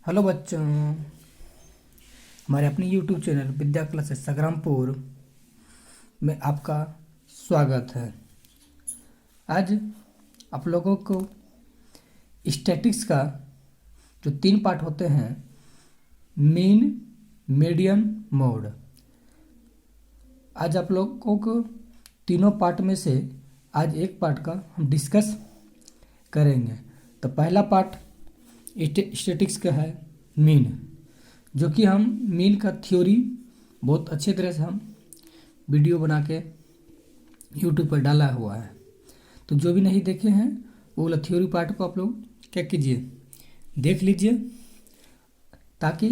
Hello बच्चों, हमारे अपने यूट्यूब चैनल विद्या क्लासेस संग्रामपुर में आपका स्वागत है। आज आप लोगों को स्टैटिक्स का जो 3 पार्ट होते हैं, मीन, मीडियन, मोड, आज आप लोगों को तीनों पार्ट में से आज एक पार्ट का हम डिस्कस करेंगे। तो पहला पार्ट स्टैटिक्स का है मीन, जो कि हम मीन का थ्योरी बहुत अच्छे तरह से हम वीडियो बना के यूट्यूब पर डाला हुआ है। तो जो भी नहीं देखे हैं वो वाला थ्योरी पार्ट को आप लोग क्या कीजिए, देख लीजिए, ताकि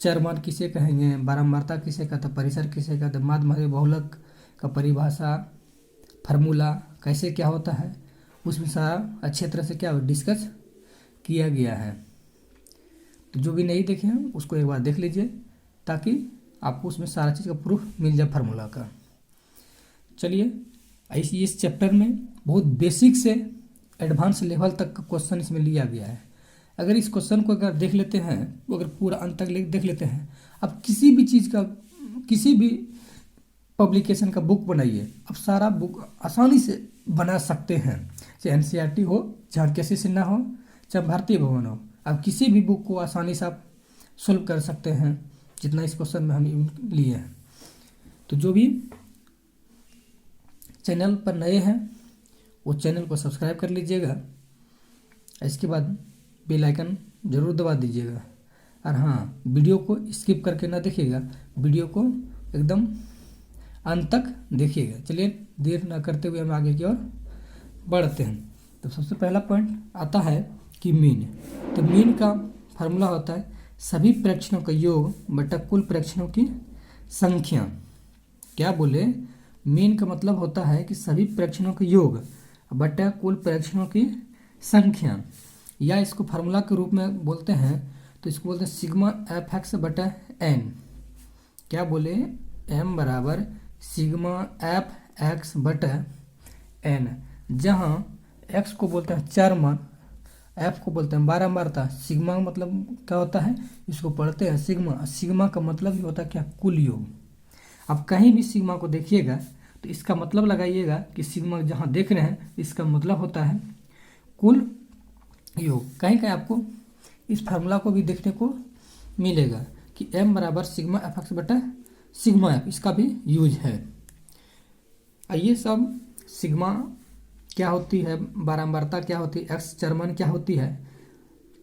चरमान किसे कहेंगे, बारंबारता किसे कहते, परिसर किसे कहते, माध्य बहुलक का परिभाषा, फार्मूला कैसे क्या होता है, उसमें सारा अच्छे तरह से क्या डिस्कस किया गया है। तो जो भी नहीं देखे हैं उसको एक बार देख लीजिए, ताकि आपको उसमें सारा चीज़ का प्रूफ मिल जाए फार्मूला का। चलिए, इस चैप्टर में बहुत बेसिक से एडवांस लेवल तक का क्वेश्चन इसमें लिया गया है। अगर इस क्वेश्चन को अगर देख लेते हैं, अगर पूरा अंत तक देख लेते हैं, आप किसी भी चीज़ का, किसी भी पब्लिकेशन का बुक बनाइए, आप सारा बुक आसानी से बना सकते हैं। चाहे NCERT हो, चाहे KC सिन्हा हो, चाहे भारतीय भवन हो, आप किसी भी बुक को आसानी से आप सोल्व कर सकते हैं, जितना इस क्वेश्चन में हम लिए हैं। तो जो भी चैनल पर नए हैं वो चैनल को सब्सक्राइब कर लीजिएगा, इसके बाद बेल आइकन जरूर दबा दीजिएगा। और हाँ, वीडियो को स्किप करके ना देखिएगा, वीडियो को एकदम अंत तक देखिएगा। चलिए, देर ना करते हुए हम आगे की ओर बढ़ते हैं। तो सबसे पहला पॉइंट आता है कि मीन। तो मीन का फार्मूला होता है सभी प्रेक्षणों का योग बटा कुल प्रेक्षणों की संख्या। क्या बोले? मीन का मतलब होता है कि सभी प्रेक्षणों का योग बटा कुल प्रेक्षणों की संख्या, या इसको फार्मूला के रूप में बोलते हैं तो इसको बोलते हैं सिग्मा FX बटा एन। क्या बोले? M बराबर सिग्मा FX बटा एन, जहाँ x को बोलते हैं चरमान, f को बोलते हैं बारंबारता, सिग्मा का मतलब क्या होता है, इसको पढ़ते हैं सिग्मा। सिग्मा का मतलब ही होता है क्या? कुल योग। आप कहीं भी सिग्मा को देखिएगा तो इसका मतलब लगाइएगा कि सिग्मा जहाँ देख रहे हैं इसका मतलब होता है कुल योग। कहीं कहीं आपको इस फार्मूला को भी देखने को मिलेगा कि m बराबर सिग्मा FX बटा सिग्मा f, इसका भी यूज है। आइए, सब सिग्मा क्या होती है, बारंबारता क्या होती है, एक्स चरमान क्या होती है,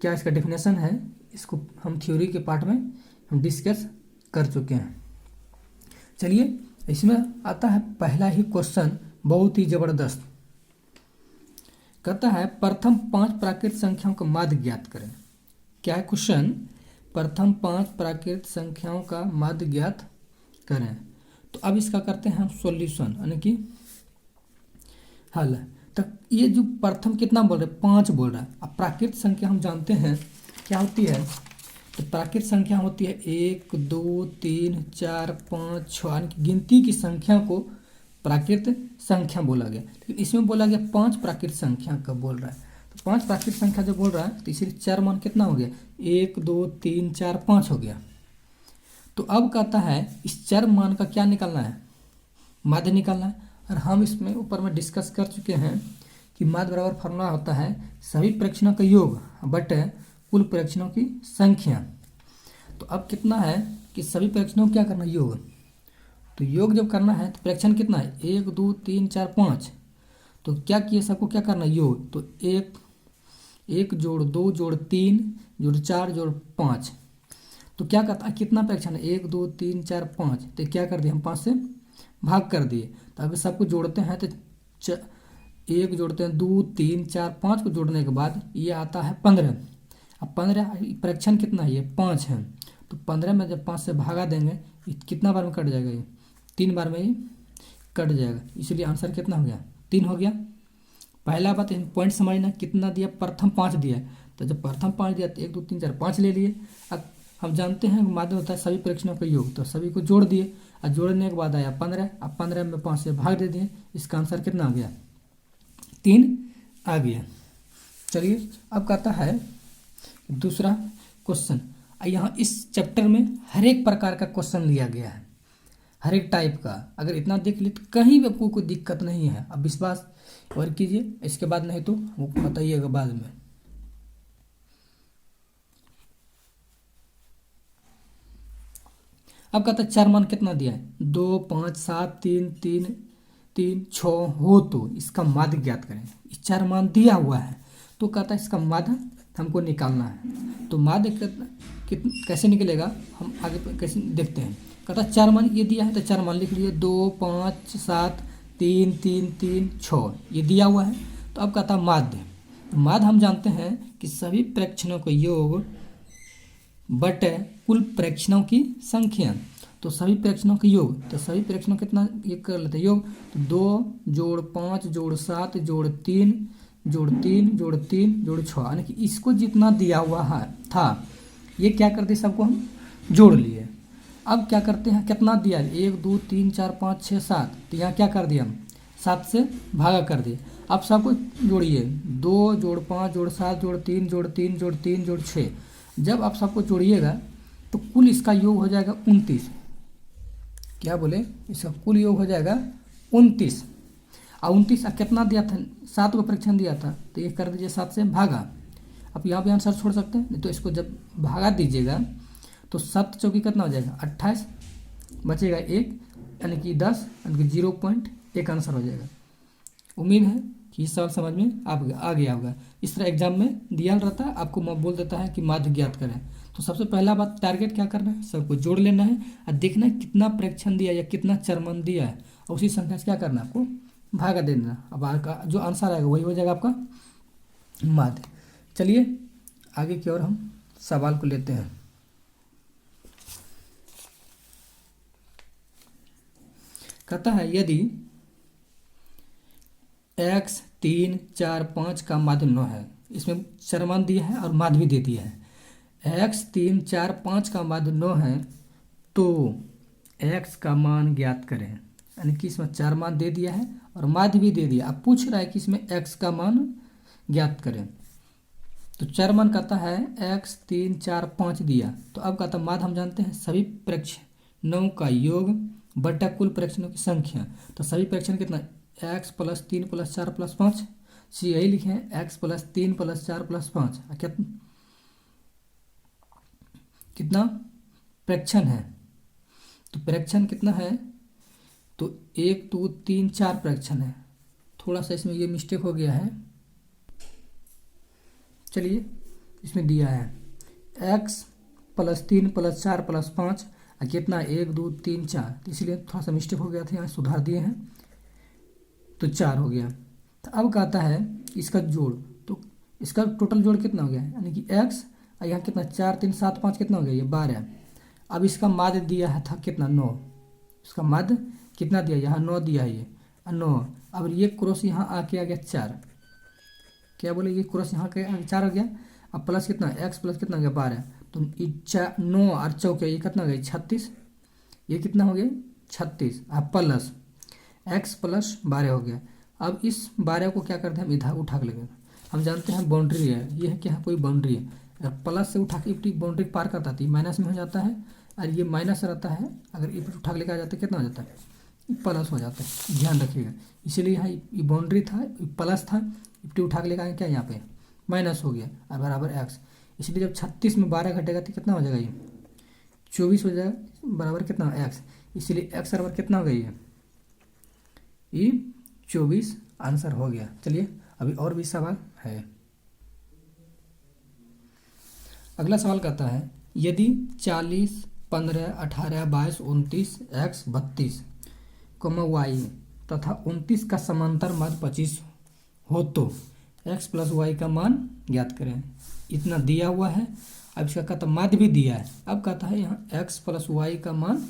क्या इसका डेफिनेशन है, इसको हम थ्योरी के पार्ट में हम डिस्कस कर चुके हैं। चलिए, इसमें आता है पहला ही क्वेश्चन, बहुत ही जबरदस्त। कहता है प्रथम 5 प्राकृत संख्याओं का माध्य ज्ञात करें। क्या है क्वेश्चन? प्रथम 5 प्राकृत संख्याओं का माध्य ज्ञात करें। तो अब इसका करते हैं हम सॉल्यूशन, यानी कि हल। तो ये जो प्रथम कितना बोल रहे हैं? 5 बोल रहा है। अब प्राकृत संख्या हम जानते हैं क्या होती है। तो प्राकृत संख्या होती है 1 2 3 4 5 6, यानी कि गिनती की संख्या को प्राकृत संख्या बोला गया। लेकिन इसमें बोला गया 5 प्राकृत संख्या का बोल रहा है। तो 5 प्राकृत संख्या जब बोल रहा है तो इसलिए चरमान कितना हो गया? 1 2 3 4 5 हो गया। तो अब कहता है इस चरमान का क्या निकालना है? माध्य निकालना है। और हम इसमें ऊपर में डिस्कस कर चुके हैं कि माध्य बराबर फार्मूला होता है सभी प्रेक्षणों का योग बटे कुल प्रेक्षणों की संख्या। तो अब कितना है कि सभी प्रेक्षणों को क्या करना? योग। तो योग जब करना है तो प्रेक्षण कितना है? 1 2 3 4 5। तो क्या किए, सबको क्या करना? योग। तो 1 जोड़ 2 जोड़ 3 जोड़ 4 जोड़ 5। तो क्या करता है, कितना प्रेक्षण है? 1 2 3 4 5। तो क्या कर दिए हम? 5 से भाग कर दिए। तो अगर सबको जोड़ते हैं तो 1 जोड़ते हैं 2 3 4 5 को जोड़ने के बाद ये आता है 15। अब 15 प्रेक्षण कितना है? ये 5 है। तो 15 में जब 5 से भागा देंगे, ये कितना बार में कट जाएगा? ये 3 बार में ये कट जाएगा। इसलिए आंसर कितना हो गया? 3 हो गया। पहला बात पॉइंट समझना, कितना दिया? प्रथम 5 दिया। तो जब प्रथम 5 दिया तो 1 2 3 4 5 ले लिए। अब हम जानते हैं माध्य होता है सभी प्रेक्षणों का योग, तो सभी को जोड़ दिए और जोड़ने के बाद आया 15। अब 15 में 5 से भाग दे दिए, इसका आंसर कितना आ गया? 3 आ गया। चलिए, अब कहता है दूसरा क्वेश्चन। यहाँ इस चैप्टर में हर एक प्रकार का क्वेश्चन लिया गया है, हर एक टाइप का। अगर इतना देख ली तो कहीं भी आपको कोई दिक्कत नहीं है। अब विश्वास और कीजिए, इसके बाद नहीं तो वो बताइएगा बाद में। अब कहता है चार मान कितना दिया है, 2 5 7 3 3 3 6 हो तो इसका माध्य ज्ञात करें। इस चार मान दिया हुआ है तो कहता है इसका माध्य हमको निकालना है। तो माध्य कैसे निकलेगा हम आगे कैसे देखते हैं। कहता है चार मान ये दिया है तो चार मान लिख लीजिए, 2 5 7 3 3 3 6 ये दिया हुआ है। तो अब कहता है माध्य। तो माध्य हम जानते हैं कि सभी प्रेक्षणों का योग बटे कुल प्रेक्षणों की संख्या। तो सभी प्रेक्षणों के योग, तो सभी प्रेक्षणों कितना ये कर लेते हैं योग। तो 2 जोड़ 5 जोड़ 7 जोड़ 3 जोड़ 3 जोड़ 3 जोड़ 6, यानी कि इसको जितना दिया हुआ है था ये क्या कर दिए, सबको हम जोड़ लिए। अब क्या करते हैं, कितना दिया है 1 2 3 4 5 6 7, तो यहाँ क्या कर दिया हम 7 से भागा कर दिए। अब सबको जोड़िए, 2 जोड़ 5 जोड़ 7 जोड़ 3 जोड़ 3 जोड़ 3 जोड़ 6। जब आप सबको जोड़िएगा तो कुल इसका योग हो जाएगा 29। क्या बोले, इसका कुल योग हो जाएगा 29। और 29 कितना दिया था, 7 को परीक्षण दिया था तो ये कर दीजिए 7 से भागा। अब यहाँ पे आंसर छोड़ सकते हैं, नहीं तो इसको जब भागा दीजिएगा तो 7 चौकी कितना हो जाएगा 28, बचेगा 1 यानी कि 10, यानी कि 0.1 आंसर हो जाएगा। उम्मीद है कि इस सवाल समझ में आ गया होगा। इस तरह एग्जाम में दिया रहता है, आपको बोल देता है कि माध्य ज्ञात करें। तो सबसे पहला बात टारगेट क्या करना है, सबको जोड़ लेना है और देखना है कितना प्रेक्षण दिया या कितना चरमन दिया है, और उसी संख्या से क्या करना है आपको भागा दे देना। अब आपका जो आंसर आएगा वही हो जाएगा आपका माध्य। चलिए आगे की ओर हम सवाल को लेते हैं। कहता है यदि x 3 4 5 का माध्य 9 है, इसमें चरमान दिया है और माध्य भी दे दिया है। x 3 4 5 का माध्य 9 है तो x का मान ज्ञात करें, यानी कि इसमें चार मान दे दिया है और माध्य भी दे दिया। अब पूछ रहा है कि इसमें x का मान ज्ञात करें। तो चार मान कहता है x 3 4 5 दिया, तो अब कहता है माध्य हम जानते हैं सभी प्रेक्षणों का योग बटा कुल प्रेक्षणों की संख्या। तो सभी प्रेक्षण कितना, x + 3 + 4 + 5, यही लिखे हैं x + 3 + 4 + 5। कितना प्रेक्षण है, तो प्रेक्षण कितना है, तो 1 2 3 4 प्रेक्षण है। थोड़ा सा इसमें ये मिस्टेक हो गया है, चलिए इसमें दिया है x + 3 + 4 + 5 कितना 1 2 3 4, तो इसलिए थोड़ा सा मिस्टेक हो गया था, यहाँ सुधार दिए हैं तो 4 हो गया। तो अब कहता है इसका जोड़, तो इसका टोटल जोड़ कितना हो गया, यानी कि x और यहाँ कितना 4 3 7 5 कितना हो गया ये 12। अब इसका माध्य दिया है था कितना 9, इसका माध्य कितना दिया, यहाँ 9 दिया है ये 9। अब ये क्रॉस यहाँ आके आ गया 4, क्या बोले ये क्रॉस यहाँ के 4 हो गया। अब प्लस कितना x प्लस कितना हो गया 12, तो 9 और चौके ये कितना हो गया 36, ये कितना हो गया 36। अब प्लस x + 12 हो गया। अब इस 12 को क्या करते हैं हम इधर उठा के लगेगा, हम जानते हैं बाउंड्री है, ये है कि यहाँ कोई बाउंड्री है, अगर प्लस से उठा के बाउंड्री पार करता है माइनस में हो जाता है, और ये माइनस रहता है, अगर ये उठा के लेकर आ जाता है कितना हो जाता है प्लस हो जाता है, ध्यान रखिएगा। इसीलिए यहाँ ये बाउंड्री था प्लस था, उठा के लेकर आए क्या यहाँ पे माइनस हो गया और बराबर x। इसलिए जब 36 में 12 घटेगा तो कितना हो जाएगा ये 24 हो जाएगा, बराबर कितना x। इसलिए x बराबर कितना हो गया ये 24 आंसर हो गया। चलिए अभी और भी सवाल है। अगला सवाल कहता है यदि 40 15 18 22 29 x 32 y तथा 29 का समांतर माध्य 25 हो तो x + y का मान ज्ञात करें। इतना दिया हुआ है। अब इसका कहता माध्य भी दिया है। अब कहता है यहाँ x + y का मान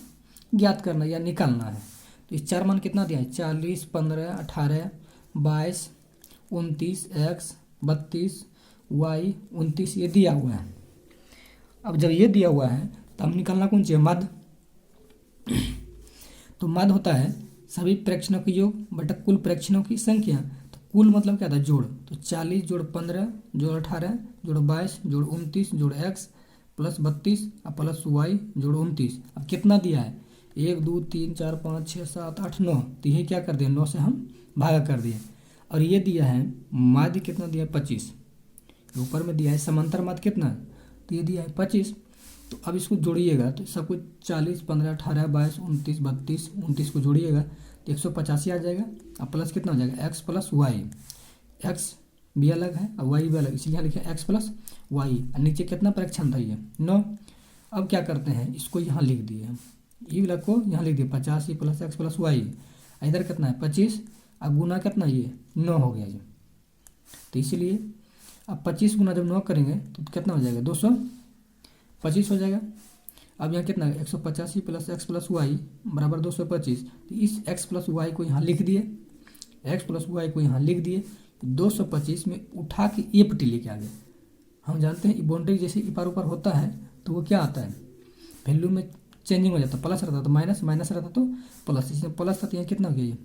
ज्ञात करना या निकालना है। तो इस चार मान कितना दिया है 40 15 18 22 29 x 32 y 29 ये दिया हुआ है। अब जब ये दिया हुआ है तो हम निकालना कौन चाहिए माध्य। तो माध्य होता है सभी प्रेक्षणों के योग बटा कुल प्रेक्षणों की संख्या। तो कुल मतलब क्या था जोड़, तो 40 जोड़ 15 जोड़ 18 जोड़ 22 जोड़ 29 जोड़ x प्लस 32 और प्लस वाई जोड़ 29। अब कितना दिया है 1 2 3 4 5 6 7 8 9, तो ये क्या कर दिया 9 से हम भागा कर दिए। और ये दिया है माध्य कितना दिया है 25, ऊपर में दिया है समांतर माध्य कितना, तो ये दिया है 25। तो अब इसको जोड़िएगा तो सब कुछ 40 15 18 22 29 32 29 को जोड़िएगा तो 185 आ जाएगा। अब प्लस कितना हो जाएगा एक्स प्लस वाई, एक्स भी अलग है और वाई भी अलग, इसलिए यहाँ लिखे एक्स प्लस वाई। और नीचे कितना प्रेक्षण था ये 9। अब क्या करते हैं इसको यहाँ लिख दिए हम, ई वाला को यहाँ लिख दिए 85 प्लस एक्स प्लस वाई। इधर कितना है 25, अब गुना कितना ये 9 हो गया ये, तो इसीलिए अब 25 गुना जब 9 करेंगे तो कितना हो जाएगा 225 हो जाएगा। अब यहाँ कितना है 185 प्लस एक्स प्लस वाई बराबर 225। तो इस एक्स प्लस वाई को यहाँ लिख दिए, एक्स प्लस वाई को यहाँ लिख दिए, 225 में उठा के ए पट्टी लेके आ गए। हम जानते हैं बाउंड्री जैसे इपार ऊपर होता है तो वो क्या आता है वैल्यू में चेंजिंग हो जाता है, प्लस रहता तो माइनस, माइनस रहता तो प्लस, इसमें प्लस था तो यहाँ कितना हो गया ये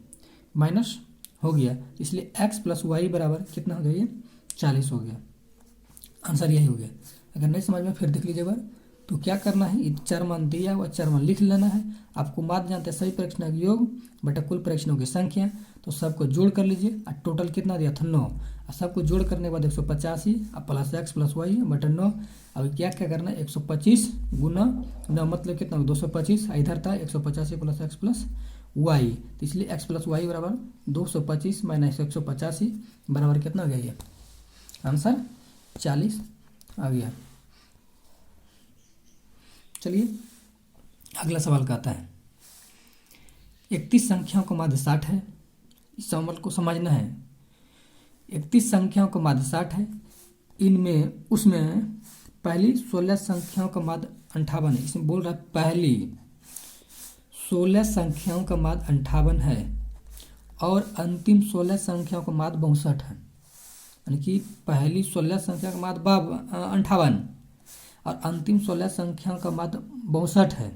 माइनस हो गया, इसलिए एक्स प्लस वाई बराबर कितना हो गया ये 40 हो गया। आंसर यही हो गया। अगर नहीं समझ में फिर देख लीजिए बार। तो क्या करना है ये चार मान दिया हुआ चार मान लिख लेना है। आपको माध्य जानते हैं सभी परीक्षणों का योग बटा कुल परीक्षणों की संख्या, तो सबको जोड़ कर लीजिए और टोटल कितना दिया था 9, और सबको जोड़ करने के बाद 185 और प्लस एक्स प्लस वाई बटा 9। अब क्या क्या करना है 125 गुना 9 मतलब कितना 225, इधर था 185 प्लस एक्स प्लस वाई, तो इसलिए एक्स प्लस वाई बराबर 225 माइनस 185 बराबर कितना आ गया ये आंसर 40 आ गया। चलिए अगला सवाल का आता है 31 संख्याओं का माध्य 60 है। इस सवाल को समझना है। 31 संख्याओं का माध्य 60 है, इनमें उसमें पहली 16 संख्याओं का माध्य 58 है। इसमें बोल रहा है पहली 16 संख्याओं का माध्य 58 है और अंतिम 16 संख्याओं का माध्य 62 है। यानी कि पहली 16 संख्या का माध्य 58 और अंतिम 16 संख्याओं का माध्य 62 है।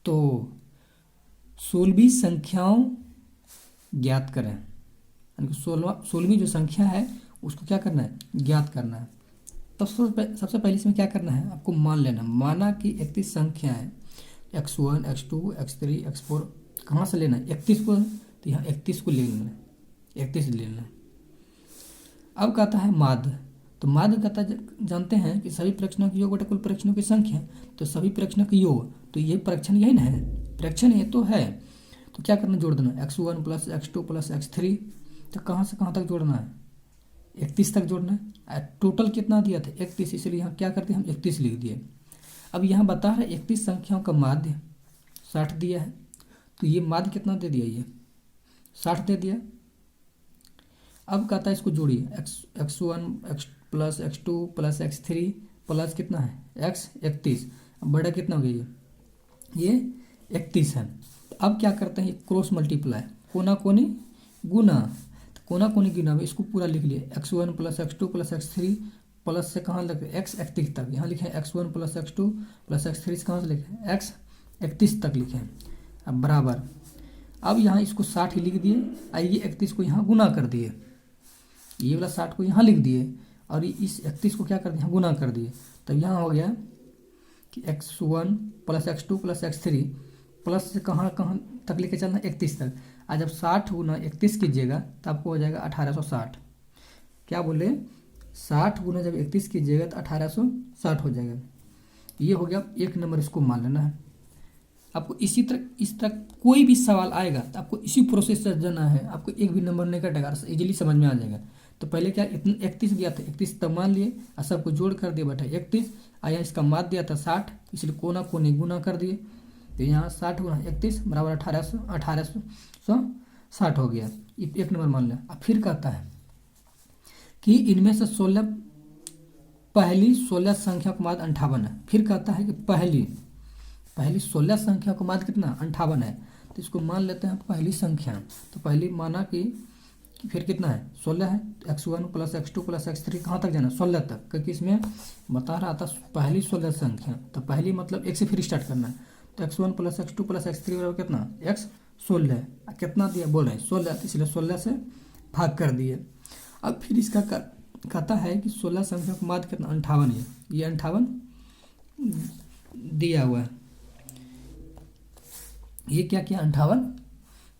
तो 16वीं संख्याओं ज्ञात करें, यानी कि 16वीं जो संख्या है उसको क्या करना है ज्ञात करना है। तो सबसे पहले इसमें क्या करना है आपको मान लेना, माना कि 31 संख्या है x1 x2 x3 x4, कहाँ से लेना है 31 को, तो यहाँ 31 को ले लेना है, 31 ले लेना है। अब कहता है माध्य, तो माध्य कहता है जानते हैं कि सभी परीक्षणों के योग बटे कुल परीक्षणों की संख्या, तो सभी परीक्षणों के योग, तो ये परीक्षण यही ना है, परीक्षण ये तो है। तो क्या करना जोड़ देना x1 plus x2 plus x3, तो कहाँ से कहाँ तक जोड़ना है 31 तक जोड़ना है। टोटल कितना दिया था 31, इसलिए यहाँ क्या करते हैं हम 31 लिख दिए। अब यहाँ बता रहे 31 संख्याओं का माध्य 60 दिया है, तो ये माध्य कितना दे दिया ये 60 दे दिया। अब कहता है इसको जोड़िए x1 x plus x2 plus x3 plus कितना है x 31, अब बड़ा कितना हो गया ये 31 है। तो अब क्या करते हैं क्रॉस मल्टीप्लाई कोना कोनी गुना, तो कोना कोनी गुना में इसको पूरा लिख लिए x1 plus x2 plus x3 plus से कहाँ लिखे x 31 तक, यहाँ लिखे x1 plus x2 plus x3 से कहाँ से लिखे x 31 तक लिखे। अब बराबर, अब यहाँ इसको 60 ही लिख दिए और ये 31 को यहाँ गुना कर दिए, ये वाला 60 को यहाँ लिख दिए और इस 31 को क्या कर दिया गुना कर दिए। तब यहाँ हो गया कि x1 plus x2 plus x3 plus से कहाँ कहाँ तक लेके चलना 31 तक। आज जब 60 गुना 31 कीजिएगा तो आपको हो जाएगा 1860। क्या बोले 60 गुना जब 31 कीजिएगा तो 1860 हो जाएगा। ये हो गया एक नंबर, इसको मान लेना है। आपको इसी तरह इस तरह कोई भी सवाल आएगा तो आपको इसी प्रोसेस से जाना है, आपको एक भी नंबर नहीं कटेगा, इजीली समझ में आ जाएगा। तो पहले क्या इतना 31 दिया था 31 तक मान लिए और सबको जोड़ कर दिया बेटा 31, आया इसका माध्य दिया था 60, इसलिए कोना कोने गुना कर दिए। तो यहाँ 60 गुना 31 बराबर 1860 हो गया, एक नंबर मान लिया। अब फिर कहता है कि इनमें से 16 पहली 16 संख्या का माध्य 58 है। फिर कहता है कि पहली 16 संख्या का माध्य कितना 58 है, तो इसको मान लेते हैं पहली संख्या। तो पहली माना कि फिर कितना है 16 है, x1 plus x2 plus x3 कहाँ तक जाना 16 तक, क्योंकि इसमें बता रहा था पहली 16 संख्या, तो पहली मतलब एक से फिर स्टार्ट करना है। तो x1 plus x2 plus x3 बराबर कितना x 16, कितना दिया बोल रहे हैं 16, इसलिए 16 से भाग कर दिए। अब फिर इसका कहता है कि 16 संख्या का माध्य कितना 58 है, ये 58 दिया हुआ है, ये क्या किया 58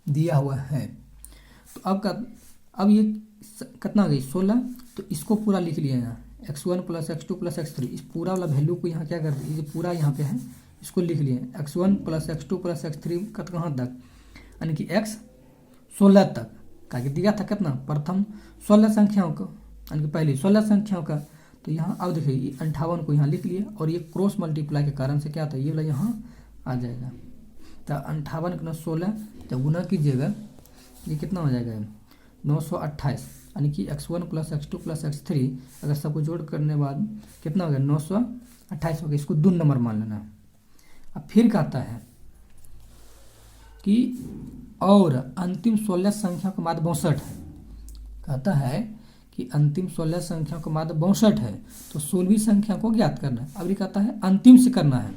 दिया हुआ है। तो अब ये कितना हो गई 16। तो इसको पूरा लिख लिया यहाँ x1 + x2 + x3, इस पूरा वाला वैल्यू को यहाँ क्या कर दिया, ये पूरा यहाँ पे है, इसको लिख लिए x1 + x2 + x3 कहाँ तक, यानी कि x 16 तक का दिया था कितना प्रथम 16 संख्याओं का, यानी कि पहली 16 संख्याओं का। तो यहाँ अब देखिए ये 58 को यहाँ लिख लिए और ये क्रॉस मल्टीप्लाई के कारण से क्या था ये वाला यहाँ आ जाएगा। तो 58 × 16 जब गुना कीजिएगा ये कितना हो जाएगा 928, यानी कि x1 + x2 + x3 अगर सबको जोड़ करने बाद कितना हो गया 928 हो गया। इसको 2 नंबर मान लेना। अब फिर कहता है कि और अंतिम 16 संख्या का माध्य 62 है। कहता है कि अंतिम 16 संख्या का माध्य 62 है, तो 16वीं संख्या को ज्ञात करना है। अब ये कहता है अंतिम से करना है,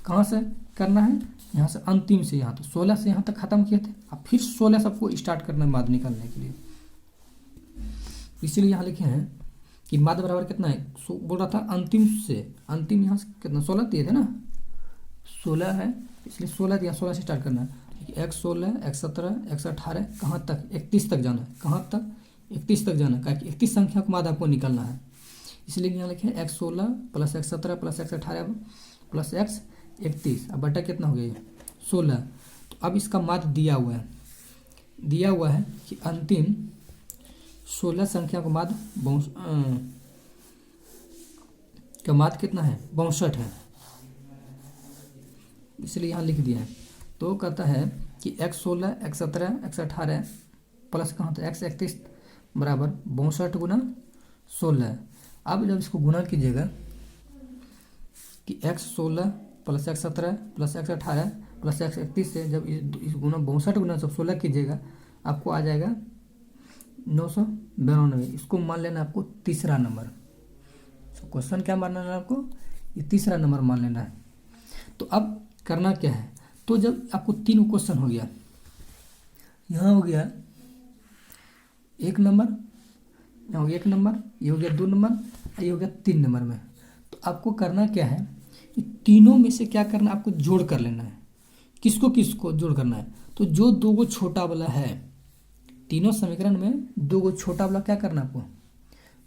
कहाँ से करना है, यहाँ से अंतिम से, यहाँ तो 16 से यहाँ तक खत्म किए थे, अब फिर 16 सबको स्टार्ट करना है माध्य निकालने के लिए। इसीलिए यहाँ लिखे हैं कि माध्य बराबर कितना है, बोल रहा था अंतिम से, अंतिम यहाँ से कितना 16 दिए थे ना, 16 है इसलिए 16 दिया, 16 से स्टार्ट करना है। x16 x17 x18 कहाँ तक 31 तक जाना है, कहाँ तक 31 तक जाना है, क्या 31 संख्या को माध्य आपको निकालना है। इसलिए यहाँ लिखे x16 + x17 + x18 + x31, अब बटा कितना हो गया 16। तो अब इसका माध्य दिया हुआ है कि अंतिम 16 संख्या का माध्य कितना है 62 है, इसलिए यहाँ लिख दिया है। तो कहता है कि x16 x17 x18 प्लस कहाँ था x31 बराबर 62 × 16। अब जब इसको गुना कीजिएगा कि x16 + x17 + x18 + x31 से जब इस गुना 62 गुना जब 16 कीजिएगा आपको आ जाएगा 992। इसको मान लेना आपको तीसरा नंबर। क्वेश्चन क्या मान लेना आपको, ये तीसरा नंबर मान लेना है। तो अब करना क्या है, तो जब आपको 3 क्वेश्चन हो गया, यहाँ हो गया 1 नंबर, यहाँ हो गया 1 नंबर, ये हो गया 2 नंबर, ये हो गया 3 नंबर में। तो आपको करना क्या है, तीनों में से क्या करना है, आपको जोड़ कर लेना है। किसको किसको जोड़ करना है, तो जो 2 गो छोटा वाला है, तीनों समीकरण में 2 गो छोटा वाला क्या करना है आपको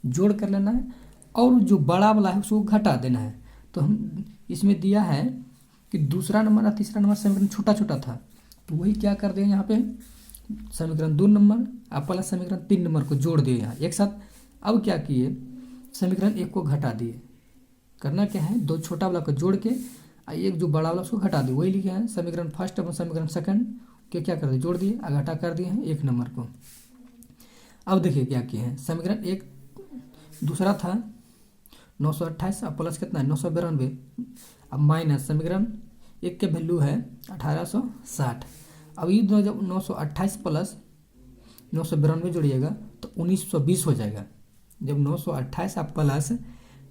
जोड़ कर लेना है, और जो बड़ा वाला है उसको घटा देना है। तो हम इसमें दिया है कि दूसरा नंबर और तीसरा नंबर समीकरण छोटा छोटा था, तो वही क्या कर दें यहाँ पे समीकरण 2 नंबर आप वाला समीकरण 3 नंबर को जोड़ दिए यहाँ एक साथ। अब क्या किए समीकरण 1 को घटा दिए। करना क्या है, 2 छोटा वाला को जोड़ के एक जो बड़ा वाला उसको घटा दिए, वही लिखे हैं समीकरण फर्स्ट और समीकरण सेकंड के क्या कर दिए जोड़ दिए, घटा कर दिए हैं 1 नंबर को। अब देखिए क्या किए हैं, समीकरण 1 दूसरा था 928 अब प्लस कितना है 992, अब माइनस समीकरण 1 के वैल्यू है 1860। अब ये दोनों जब 928 प्लस 992 जोड़िएगा तो 1920 हो जाएगा। जब 928 आप प्लस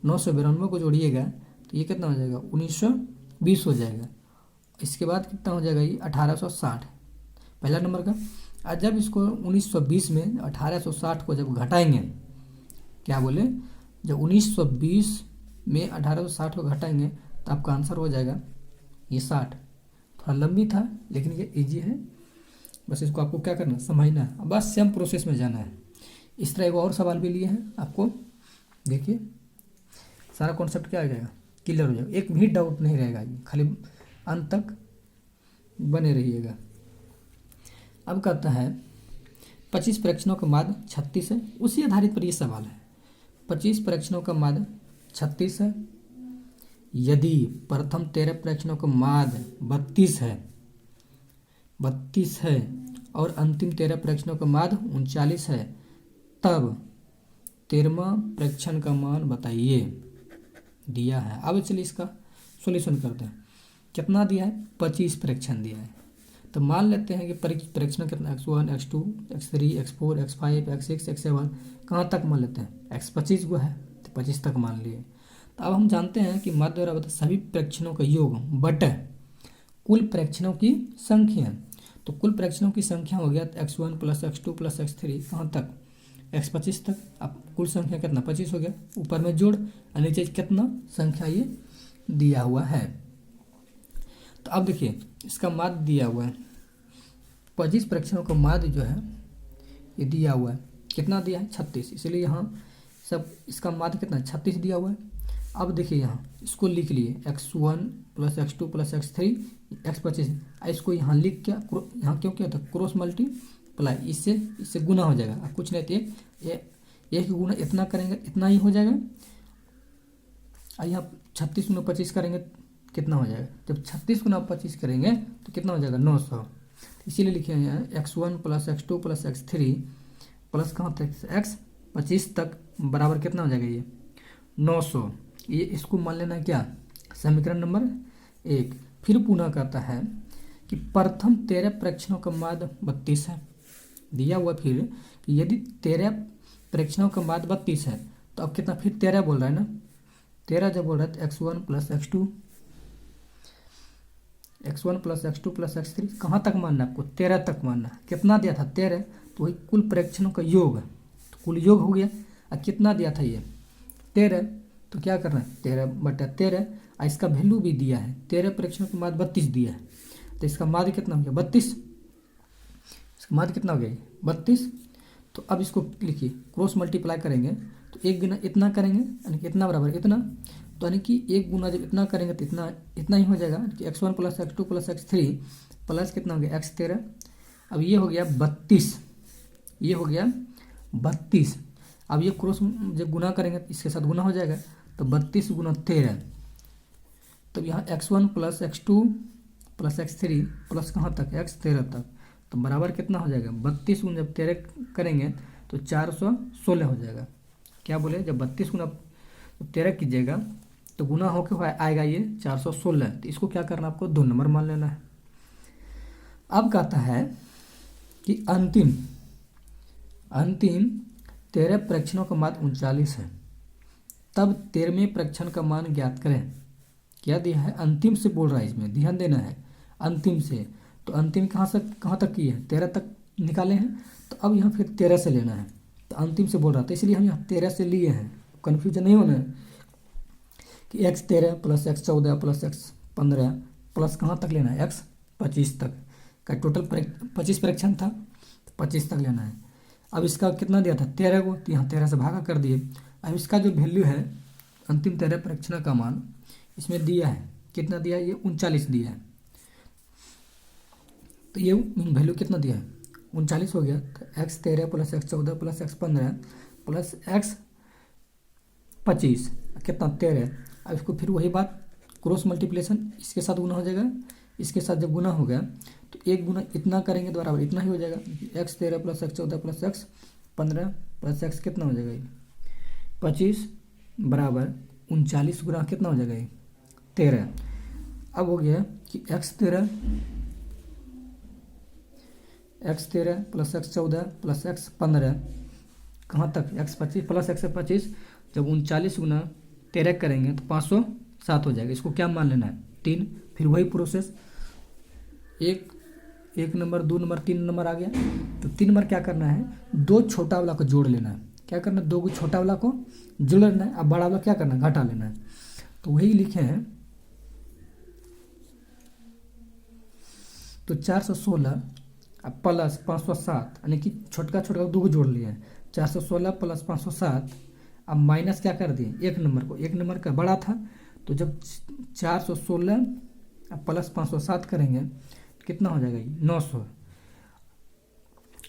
992 को जोड़िएगा तो ये कितना हो जाएगा 1920 हो जाएगा। इसके बाद कितना हो जाएगा ये 1860 पहला नंबर का। और जब इसको 1920 में 1860 को जब घटाएंगे, क्या बोले, जब 1920 में 1860 को घटाएंगे तो आपका आंसर हो जाएगा ये 60। थोड़ा लंबी था लेकिन ये इजी है, बस इसको आपको क्या करना समझना है, बस सेम प्रोसेस में जाना है। इस तरह एक और सवाल भी लिए हैं आपको, देखिए सारा कॉन्सेप्ट क्या आ जाएगा क्लियर हो जाएगा, एक भी डाउट नहीं रहेगा, खाली अंत तक बने रहिएगा। अब कहता है 25 परीक्षणों का माध्य 36 है, उसी आधारित पर ये सवाल है। 25 परीक्षणों का माध्य 36 है, यदि प्रथम 13 परीक्षणों का माध्य 32 है और अंतिम 13 परीक्षणों का माध्य 39 है, तब 13वां परीक्षण का मान बताइए, दिया है। अब चलिए इसका सॉल्यूशन करते हैं। कितना दिया है 25 परीक्षण दिया है, तो मान लेते हैं कि परीक्षण कितना x1 x2 x3 x4 x5 x6 x7 कहाँ तक मान लेते हैं x 25 को है तो 25 तक मान लिए। तो अब हम जानते हैं कि माध्य बराबर सभी परीक्षणों का योग बटे कुल परीक्षणों की संख्या। तो कुल परीक्षणों की संख्या हो गया x1 + x2 + x3 कहाँ तक x 25 तक। अब कुल संख्या कितना 25 हो गया, ऊपर में जोड़ और नीचे कितना संख्या ये दिया हुआ है। तो अब देखिए इसका माध्य दिया हुआ है, 25 परीक्षणों का माध्य जो है ये दिया हुआ है, कितना दिया है 36, इसलिए यहाँ सब इसका माध्य कितना 36 दिया हुआ है। अब देखिए यहाँ इसको लिख लिए x1 + x2 + x3 x25, इसको यहाँ लिख क्या यहाँ क्यों क्या था क्रॉस मल्टीप्लाई, इससे गुना हो जाएगा। अब कुछ नहीं तो एक गुना इतना करेंगे इतना ही हो जाएगा, और यहाँ 36 × 25 करेंगे कितना हो जाएगा, जब 36 × 25 करेंगे तो कितना हो जाएगा 900। इसीलिए लिखे हैं x1 + x2 + x3 प्लस कहाँ तक x25 तक बराबर कितना हो जाएगा ये 900। ये इसको मान लेना है क्या समीकरण नंबर 1। फिर पुनः कहता है कि प्रथम 13 परीक्षणों का माध्य 32 है, दिया हुआ फिर कि यदि 13 परीक्षणों का माध्य 32 है तो अब कितना फिर 13 बोल रहा है ना, 13 जब बोल रहा है तो x1 + x2 + x3 कहाँ तक मानना है आपको 13 तक मानना है। कितना दिया था 13, तो वही कुल परीक्षणों का योग, तो कुल योग हो गया। और कितना दिया था ये 13, तो क्या करना है 13/13, और इसका वैल्यू भी दिया है 13 परीक्षणों के माध्य 32 दिया है, तो इसका माध्य कितना हो गया 32, इसका माध्य कितना हो गया 32। तो अब इसको लिखिए क्रॉस मल्टीप्लाई करेंगे तो एक गुना इतना करेंगे यानी कि इतना बराबर इतना, तो यानी कि एक गुना जब इतना करेंगे तो इतना ही हो जाएगा कि x1 + x2 + x3 प्लस कितना हो गया x13। अब ये हो गया 32, ये हो गया 32। अब ये क्रॉस जब गुना करेंगे तो इसके साथ गुना हो जाएगा, तो 32 × 13, तब यहाँ x1 + x2 + x3 प्लस कहाँ तक x13 तक, तो बराबर कितना हो जाएगा 32 गुना जब 13 करेंगे तो 416 हो जाएगा। क्या बोले जब 32 गुना 13 कीजिएगा तो गुना होके आएगा ये 416, तो इसको क्या करना आपको 2 नंबर मान लेना है। अब कहता है कि अंतिम 13 परीक्षणों का माध्य 39 है, तब 13वें परीक्षण का मान ज्ञात करें। क्या दिया है अंतिम से बोल रहा है, इसमें ध्यान देना है अंतिम से, तो अंतिम कहाँ से कहाँ तक की है 13 तक निकाले हैं, तो अब यहाँ फिर 13 से लेना है, तो अंतिम से बोल रहा था इसलिए हम यहाँ 13 से लिए हैं। कन्फ्यूजन नहीं होना है कि x13 + x14 + x15 प्लस कहाँ तक लेना है x25 तक का, टोटल 25 परीक्षण था तो 25 तक लेना है। अब इसका कितना दिया था 13 को, तो यहाँ 13 से भागा कर दिए। अब इसका जो वैल्यू है अंतिम 13 परीक्षण का मान इसमें दिया है, कितना दिया है ये 39 दिया है, तो ये वैल्यू कितना दिया है 39 हो गया। तो x13 + x14 + x15 plus x25 कितना 13। अब इसको फिर वही बात क्रॉस मल्टीप्लिकेशन इसके साथ गुना हो जाएगा, इसके साथ जब गुना हो गया तो एक गुना इतना करेंगे तो बराबर इतना ही हो जाएगा, x13 + x14 + x15 plus x कितना हो जाएगा ये 25 बराबर 39 गुना कितना हो जाएगा ये 13। अब हो गया कि x13 + x14 + x15 कहाँ तक x25 प्लस x25, जब 39 गुना 13 करेंगे तो 507 हो जाएगा। इसको क्या मान लेना है 3, फिर वही प्रोसेस एक नंबर 2 नंबर 3 नंबर आ गया, तो 3 नंबर क्या करना है 2 छोटा वाला को जोड़ लेना है। क्या करना है 2 छोटा वाला को जोड़ लेना है, अब बड़ा वाला क्या करना है घटा लेना है। तो वही लिखे हैं, तो 416 अब प्लस 507 यानी कि छोटका 2 को जोड़ लिए हैं, 416 + 507। अब माइनस क्या कर दिए एक नंबर को, एक नंबर का बड़ा था, तो जब 416 प्लस 507 करेंगे कितना हो जाएगा ये 900।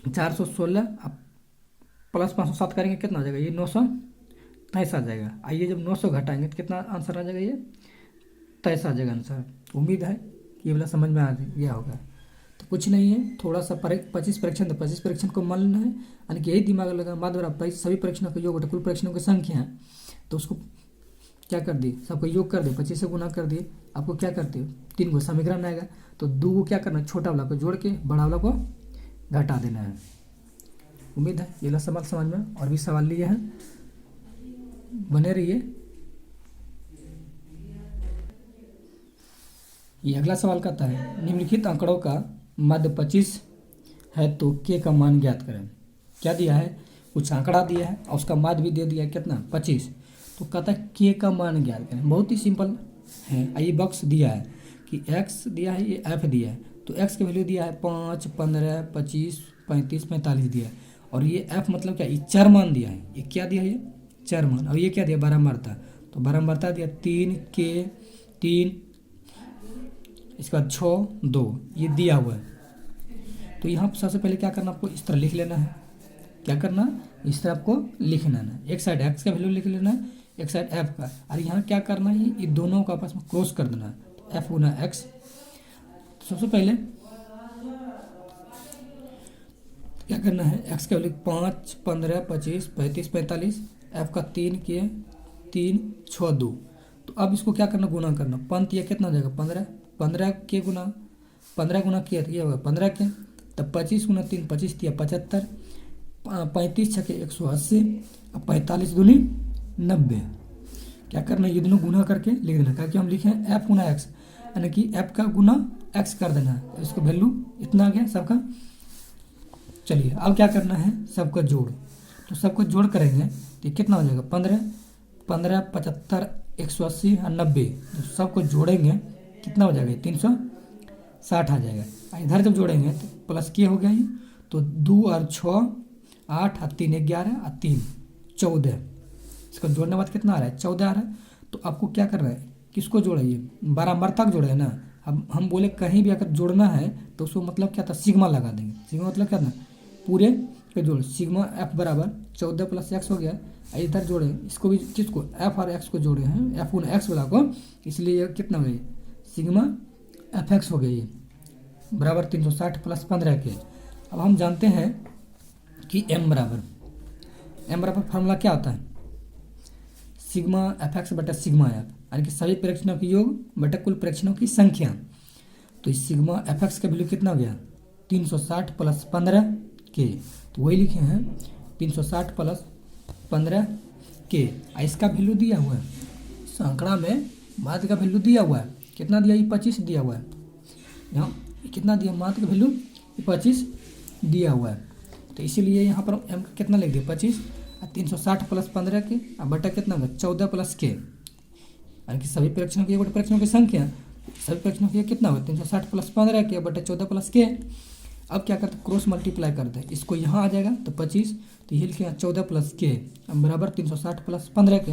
416 प्लस 507 करेंगे कितना हो जाएगा ये 923 आ जाएगा। आइए जब 900 घटाएंगे तो कितना आंसर आ जाएगा ये 23 आ जाएगा आंसर। उम्मीद है कि ये वाला समझ में आ गया होगा। तो कुछ नहीं है, थोड़ा सा 25 परीक्षण, तो 25 परीक्षण को मान लेना है, यानी कि यही दिमाग लगा माध्य बराबर सभी परीक्षणों का योग कुल परीक्षणों की संख्या है, तो उसको क्या कर दिए सबको योग कर दिए 25 से गुना कर दिए। आपको क्या करते हो 3 को समीकरण आएगा, तो 2 को क्या करना है छोटा वाला को जोड़ के बड़ा वाला को घटा देना है। उम्मीद है ये सवाल समझ में, और भी सवाल लिए हैं, बने रहिए। ये अगला सवाल कहता है निम्नलिखित आंकड़ों का माध्य 25 है तो k का मान ज्ञात करें। क्या दिया है कुछ आंकड़ा दिया है और उसका माध्य भी दे दिया है कितना 25, तो कहता है k का मान ज्ञात करें। बहुत ही सिंपल है। ये बॉक्स दिया है कि x दिया है, ये f दिया है, तो x की वैल्यू दिया है 5, 15, 25, 35, 45 दिया है। और ये f मतलब क्या, ये चर मान दिया है। ये क्या दिया है, ये चर मान। और ये क्या दिया, बारंबारता। तो बारंबारता दिया 3 के 3, इसके बाद 6 2, ये दिया हुआ है। तो यहाँ सबसे पहले क्या करना, आपको इस तरह लिख लेना है। क्या करना, इस तरह आपको लिखना है। एक साइड x का वैल्यू लिख लेना है, एक साइड f का। और यहाँ क्या करना है, ये दोनों को आपस में क्रॉस कर देना है। तो f गुना x। तो सबसे पहले क्या करना है, x का वैल्यू 5, 15, 25, 35, 45, f का 3 के 3, 6 2। तो अब इसको क्या करना, गुना करना। पंत यह कितना हो जाएगा, 15, 15 के गुना 15 गुना किया तो ये होगा 15 के। तब 25 गुना 3, 25 दिया 75, 35 छके 180, अब 45 दूनी 90। क्या करना है, ये दोनों गुना करके लिख देना। क्या कि हम लिखे हैं f गुना x, यानी कि f का गुना x कर देना है। इसको वैल्यू इतना आ गया सबका। चलिए अब क्या करना है, सबका जोड़। तो सबको जोड़ करेंगे तो कितना हो जाएगा, 15, 15, 75, 180 और 90। तो सबको जोड़ेंगे कितना हो जाएगा, 360 आ जाएगा। इधर जब जोड़ेंगे तो प्लस के हो गया ये। तो 2 और 6 8 और 3 11 और 3 14। इसको जोड़ने के बाद कितना आ रहा है, 14 आ रहा है। तो आपको क्या करना है, किसको जोड़ा, ये बारंबारता जोड़े है ना। अब हम बोले कहीं भी अगर जोड़ना है तो उसको मतलब क्या था, सिग्मा लगा देंगे। सिग्मा मतलब क्या था, पूरे के जोड़। सिग्मा f बराबर 14 प्लस x हो गया। इधर जोड़े इसको भी, किसको, f और x को जोड़े हैं, f गुना x वाला को, इसलिए ये कितना हो गया, सिग्मा fx हो गया ये बराबर 360 प्लस 15 के। अब हम जानते हैं कि m बराबर फार्मूला क्या होता है, सिग्मा fx बटा सिग्मा f, यानी कि सभी प्रेक्षणों की योग बटा कुल प्रेक्षणों की संख्या। तो इस सिग्मा fx का वैल्यू कितना हो गया, 360 प्लस 15 के। तो वही लिखे हैं 360 प्लस 15 के। इसका वैल्यू दिया हुआ है आंकड़ा में, माध्य का वैल्यू दिया हुआ है। कितना दिया, ये 25 दिया हुआ है। यहाँ कितना दिया, माध्य का वैल्यू 25 दिया हुआ है। तो इसीलिए यहाँ पर m का कितना लिख दिया, 25। 360 प्लस 15 के, अब बटा कितना होगा, 14 प्लस के, यानी कि सभी प्रेक्षणों की बटे प्रेक्षणों की संख्या। सभी प्रेक्षणों की कितना होगा, 360 प्लस 15 के बटा 14 प्लस के। अब क्या करते हैं, क्रॉस मल्टीप्लाई करते हैं। इसको यहाँ आ जाएगा तो 25, तो ये लिखे 14 प्लस के अब बराबर 360 प्लस 15 के।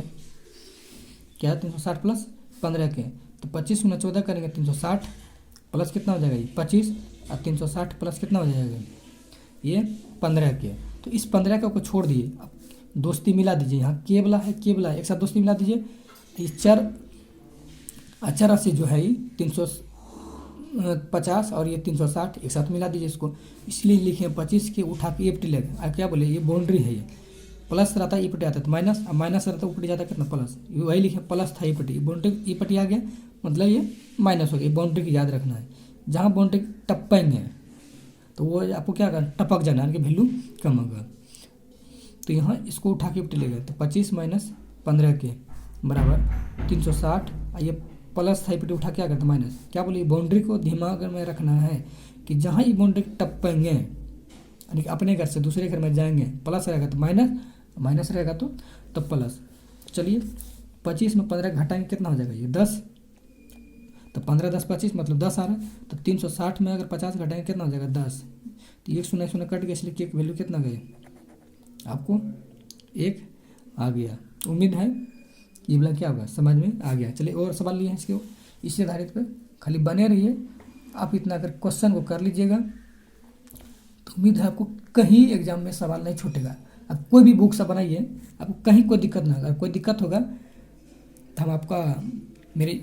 क्या, 360 प्लस 15 के। तो 25 गुना 14 करेंगे 360 प्लस कितना हो जाएगा, ये 25, और 360 प्लस कितना हो जाएगा, ये 15 के। तो इस 15 का को छोड़ दिए, अब दोस्ती मिला दीजिए। यहाँ के वाला है, के वाला है, एक साथ दोस्ती मिला दीजिए। इस अचर राशि जो है ये 350 और ये 360 एक साथ मिला दीजिए इसको। इसलिए लिखे 25 के उठा के एपटी लेगा। क्या बोले, ये बाउंड्री है, ये प्लस रहता है ईपटी आता है तो माइनस, अब माइनस रहता है ऊपरी जाता है कितना, प्लस। वही लिखे प्लस था ईपटी, बाउंड्री ईपटी आ गया मतलब ये माइनस हो गया। बाउंड्री की याद रखना है, जहाँ बाउंड्री टपेंगे तो वो आपको क्या करना, टपक जाना है, वैल्यू कम होगा। तो यहाँ इसको उठा के ईपटी लेगा तो 25 माइनस 15 के बराबर 360। ये प्लस था ईपटी उठा क्या करता, माइनस। क्या बोलिए, बाउंड्री को दिमाग में रखना है कि जहाँ ये बाउंड्री टपेंगे, यानी कि अपने घर से दूसरे घर में जाएंगे, प्लस रहेगा तो माइनस, माइनस रहेगा तो प्लस। चलिए 25 में 15 घटाएंगे कितना हो जाएगा, ये 10। तो 15 10 25 मतलब 10 आ रहा है। तो 360 में अगर 50 घटाएंगे कितना हो जाएगा, 10। तो 1 शून्य शून्य कट गया, इसलिए के वैल्यू कितना गए, आपको 1 आ गया। उम्मीद है ये वाला क्या होगा, समझ में आ गया। चलिए और सवाल लिए हैं इसके, इससे आधारित पर खाली बने रहिए। आप इतना अगर क्वेश्चन को कर लीजिएगा तो उम्मीद है आपको कहीं एग्जाम में सवाल नहीं छूटेगा। आप कोई भी बुक सा बनाइए, आपको कहीं कोई दिक्कत ना होगा। अगर कोई दिक्कत होगा तो हम आपका मेरे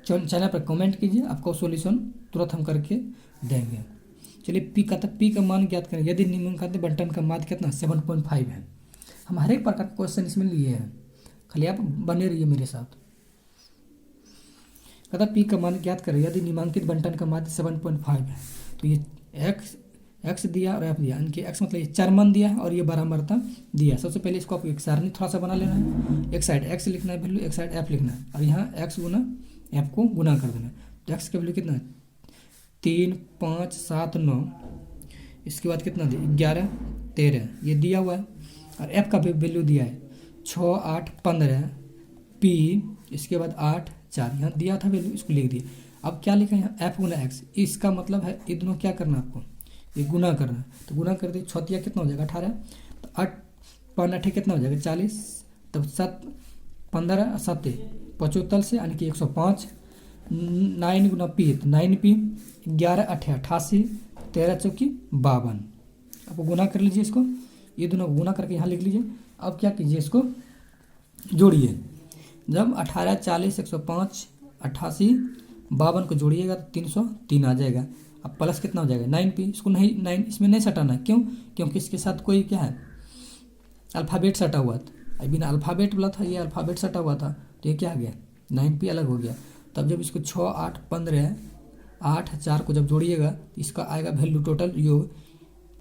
चैनल पर कमेंट कीजिए, आपको सॉल्यूशन तुरंत हम करके देंगे। चलिए पी का मान ज्ञात करें। यदि निम्नलिखित बंटन का माध्य कितना 7.5 है। हम हर एक प्रकार का क्वेश्चन इसमें लिए हैं, खाली आप बने रहिए मेरे साथ। कहता पी का मान ज्ञात करें यदि निम्नांकित बंटन का माध्य 7.5 है। तो ये एक्स दिया और एफ दिया, यानी कि एक्स मतलब ये चार मान दिया है और ये बारंबारता दिया है। सबसे पहले इसको आपको एक सारणी थोड़ा सा बना लेना है। एक साइड एक्स लिखना है वैल्यू, एक साइड एफ लिखना है, और यहाँ एक्स गुना एफ को गुना कर देना है। तो एक्स का वैल्यू कितना है, 3 5 7 9, इसके बाद कितना दिया 11 13 ये दिया हुआ है। और एफ का वैल्यू दिया है 6 8 15 पी, इसके बाद 8 4, यहाँ दिया था वैल्यू, इसको लिख दिए। अब क्या लिखा है यहाँ, एफ गुना एक्स, इसका मतलब है ये दोनों क्या करना है आपको, ये गुना करना है। तो गुना कर दिए, छतिया कितना हो जाएगा 18, तो 8 5 8 कितना हो जाएगा 40, तब 7 15 7 75 से यानी कि 105, 9 गुना पी, तो 9p, 11 8 88, 13 चौकी 52। आपको गुना कर लीजिए इसको, ये दोनों गुना करके यहाँ लिख लीजिए। अब क्या कीजिए, इसको जोड़िए। जब 18 40 105 88 52 को जोड़िएगा तो 303 आ जाएगा। अब प्लस कितना हो जाएगा 9p, इसको नहीं 9 इसमें नहीं सटाना है, क्यों, क्योंकि इसके साथ कोई क्या है अल्फ़ाबेट सटा हुआ था, बिना अल्फ़ाबेट वाला था, ये अल्फ़ाबेट सटा हुआ था, तो ये क्या आ गया 9p अलग हो गया। तब जब इसको 6 8 15 8 4 को जब जोड़िएगा तो इसका आएगा वैल्यू टोटल योग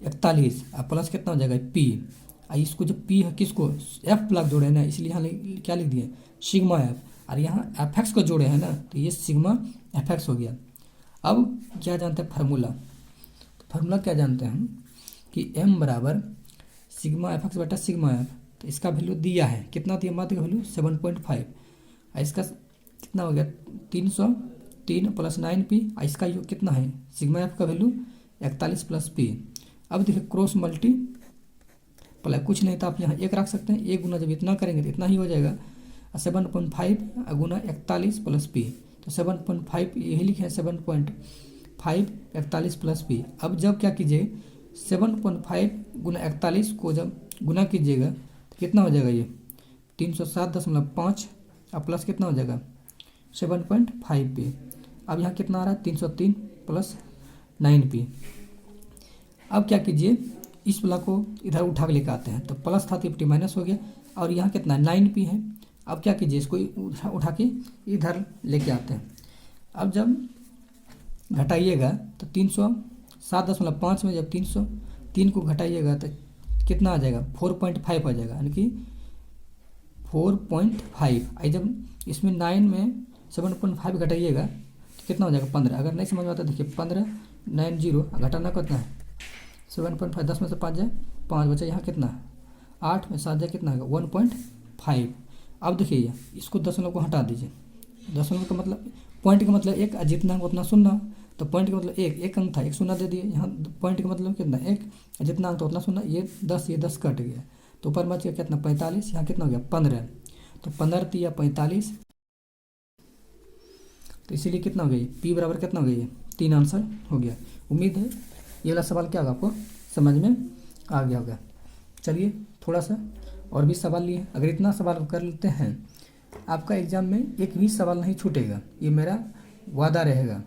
41, अब प्लस कितना हो जाएगा p। इसको जो p है किसको एफ प्लस जोड़े हैं ना, इसलिए यहाँ क्या लिख दिए सिग्मा एफ, और यहाँ एफ एक्स को जोड़े हैं ना, तो ये सिग्मा एफ एक्स हो गया। अब क्या जानते हैं फार्मूला, तो फार्मूला क्या जानते हैं हम कि m बराबर सिग्मा एफ एक्स बटा सिग्मा एफ, तो इसका वैल्यू दिया है, कितना दिया मात्र का वैल्यू 7.5, इसका कितना हो गया 303 प्लस 9p, इसका योग कितना है सिग्मा एफ का वैल्यू 41 प्लस p। अब देखिए क्रॉस मल्टी प्लस कुछ नहीं था, आप यहाँ एक रख सकते हैं, एक गुना जब इतना करेंगे तो इतना ही हो जाएगा, 7.5 गुना 41 प्लस p, तो 7.5 यही लिखे हैं 7.5 41 प्लस p। अब जब क्या कीजिए 7.5 गुना 41 को जब गुना कीजिएगा तो कितना हो जाएगा ये 307.5, अब प्लस कितना हो जाएगा 7.5p। अब यहाँ कितना आ रहा है 303 प्लस 9p। अब क्या कीजिए इस वाला को इधर उठा के लेकर आते हैं, तो प्लस था 50 माइनस हो गया, और यहाँ कितना 9p है। अब क्या कीजिए इसको उठा के इधर लेके आते हैं। अब जब घटाइएगा तो 307.5 में जब 303 को घटाइएगा तो कितना आ जाएगा 4.5 आ जाएगा, यानी कि 4.5। आई जब इसमें 9 में 7.5 घटाइएगा तो कितना हो जाएगा 15। अगर नहीं समझ में आता देखिए 15 9 0 घटाना कितना है 7.5, 10 में से 5 जाए 5 बचा, यहाँ कितना 8 में 7 जाए कितना है 1.5। अब देखिए इसको दशमलव को हटा दीजिए, दशमलव का मतलब पॉइंट का मतलब एक, जितना अंक उतना सुनना, तो पॉइंट का मतलब एक अंक था, एक शून्य दे दिए, यहाँ पॉइंट का मतलब कितना एक, जितना अंक था उतना सुनना, ये 10 कट गया, तो ऊपर बच गया कितना 45, यहाँ कितना हो गया 15, तो 15 या 45, तो इसीलिए कितना हो गया p बराबर कितना हो गया 3 आंसर हो गया। उम्मीद है ये वाला सवाल क्या होगा आपको समझ में आ गया होगा। चलिए थोड़ा सा और भी सवाल लिए, अगर इतना सवाल कर लेते हैं आपका एग्जाम में एक भी सवाल नहीं छूटेगा, ये मेरा वादा रहेगा।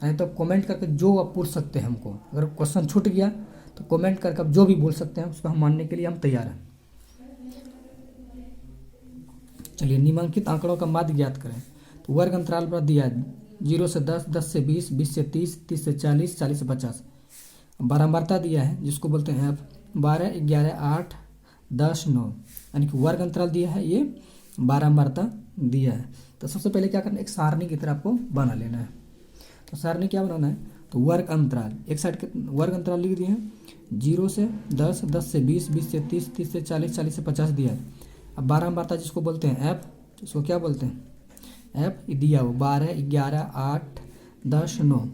नहीं तो कमेंट करके जो आप पूछ सकते हैं हमको, अगर क्वेश्चन छूट गया तो कमेंट करके आप जो भी बोल सकते हैं उसको हम मानने के लिए हम तैयार हैं। चलिए निम्नलिखित आंकड़ों का माध्य ज्ञात करें, तो वर्ग अंतराल पर दिया है 0 से 10, 10 से 20, 20 से 30, 30 से 40, 40 से 50। बारंबारता दिया है जिसको बोलते हैं आप 12 11 8 10 9, यानी कि वर्ग अंतराल दिया है, ये बारंबारता दिया है। तो सबसे पहले क्या करना है एक सारणी की तरह आपको बना लेना है। तो सारणी क्या बनाना है, तो वर्ग अंतराल एक साइड के वर्ग अंतराल लिख दिए हैं 0 से 10, 10 से 20, 20 से 30, 30 से 40, 40 से 50 दिया है। अब बारंबारता जिसको बोलते हैं एफ, इसको क्या बोलते हैं एफ, ये दिया हुआ 12 11 8 10 9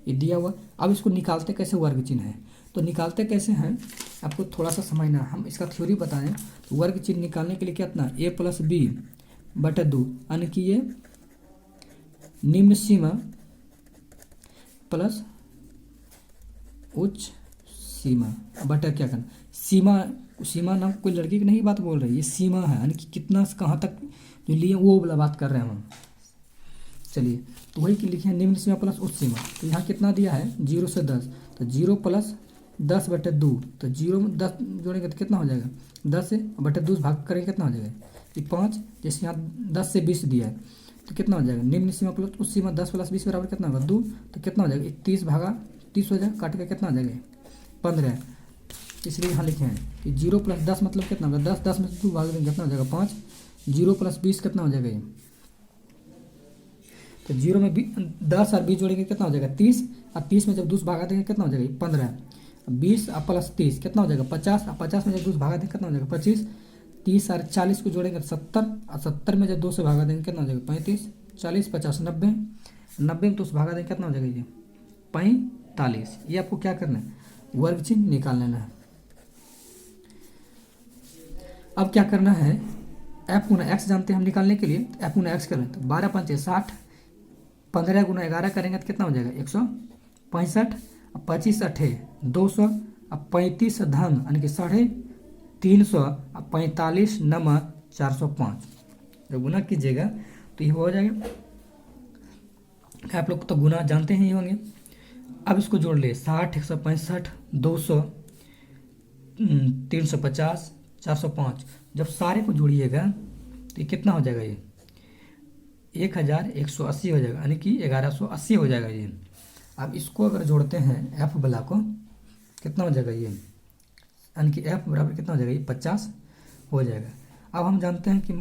ये दिया हुआ। अब इसको निकालते कैसे वर्ग चिन्ह है, तो निकालते कैसे हैं आपको थोड़ा सा समझना, हम इसका थ्योरी बताएं। तो वर्ग चिन्ह निकालने के लिए कितना a प्लस बी बटे 2, यानी कि ये निम्न सीमा प्लस उच्च सीमा बटा क्या करना सीमा, सीमा नाम कोई लड़की की नहीं बात बोल रही, ये सीमा है, यानी कि कितना से कहाँ तक जो लिए वो वाला बात कर रहे हैं हम। चलिए तो वही लिखे निम्न सीमा प्लस उच्च सीमा, तो यहाँ कितना दिया है 0 से 10, तो 0 प्लस 10 बटे 2, तो 0 में 10 जोड़ेंगे तो कितना हो जाएगा 10 से बटे 2 भाग करेंगे कितना हो जाएगा ये 5, जैसे यहाँ 10 से 20 दिया है तो कितना हो जाएगा निम्न सीमा प्लस उच्च सीमा 10 प्लस 20 बराबर कितना होगा 2, तो कितना हो जाएगा 30 भागा 30 हो जाएगा, काट के कितना हो जाएगा 15। इसलिए यहाँ लिखे हैं कि 0 प्लस 10 मतलब कितना होगा 10, 10 में से 2 भाग देंगे कितना हो जाएगा 5, 0 प्लस 20 कितना हो जाएगा ये, तो 0 में 10 और 20 जोड़ेंगे कितना हो जाएगा 30, और 30 में जब 2 भागा देंगे कितना हो जाएगा 15, 20 और प्लस 30 कितना हो जाएगा 50, और 50 में जब 2 भागा देंगे कितना हो जाएगा 25, 30 और 40 को जोड़ेंगे 70, और 70 में जब 2 से भागा देंगे कितना हो जाएगा 35, 40 50 90, 90 में तो उस भागा दें कितना हो जाएगा ये 45। ये आपको क्या करना है, वर्ग चिन्ह निकाल लेना है। अब क्या करना है, एफ गुना एक्स जानते हैं हम निकालने के लिए, एफ गुना एक्स करें तो 12 पंचे 60, 15 गुना 11 करेंगे तो कितना हो जाएगा 165, 25 अठे 200, 35 धन यानी कि 350, 45 नम 405। जब गुना कीजिएगा तो ये हो जाएगा, आप लोग तो गुना जानते ही होंगे। अब इसको जोड़ ले 60, 165, 200, 350, 405। जब सारे को जोड़िएगा तो ये कितना हो जाएगा, ये 1180 हो जाएगा, यानी कि 1180 हो जाएगा ये। अब इसको अगर जोड़ते हैं एफ वाला को कितना हो जाएगा ये, यानी कि एफ बराबर कितना हो जाएगा ये 50 हो जाएगा। अब हम जानते हैं कि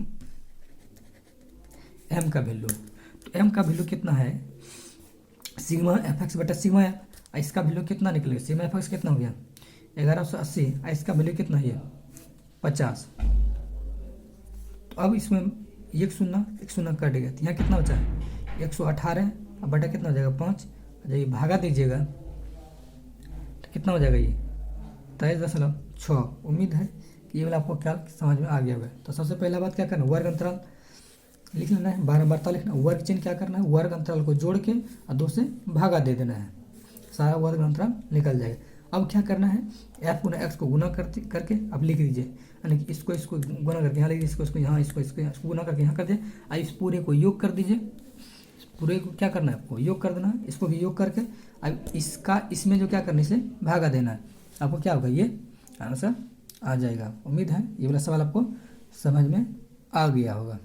एम का वैल्यू, तो एम का वैल्यू कितना है, सिग्मा एफ एक्स बटा सिग्मा एफ। इसका वैल्यू कितना निकलेगा, सिग्मा एफ एक्स कितना हो गया 1180, इसका वैल्यू कितना है 50। तो अब इसमें एक शून्य कट गया, तो यहाँ कितना बचा है 118, अब बटा कितना हो जाएगा 5। जब ये भागा दीजिएगा तो कितना हो जाएगा ये 23.6। उम्मीद है कि ये वाला आपको क्या समझ में आ गया होगा। तो सबसे पहला बात क्या करना है, वर्ग अंतराल लिख लेना है, बारंबारता लिखना है। वर्ग चिन्ह क्या करना है, वर्ग अंतराल को जोड़ के और 2 से भागा दे देना है, सारा वर्ग अंतराल निकल जाएगा। अब क्या करना है, एफ गुना एक्स को गुना करके अब लिख दीजिए, यानी कि इसको गुना करके यहाँ लिख दीजिए, इसको यहाँ, इसको गुना करके यहाँ कर दीजिए। अब इस पूरे को योग कर दीजिए, पूरे को क्या करना है आपको योग कर देना है, इसको भी योग करके अब इसका इसमें जो क्या करने से भागा देना है, आपको क्या होगा ये आंसर आ जाएगा। उम्मीद है ये वाला सवाल आपको समझ में आ गया होगा।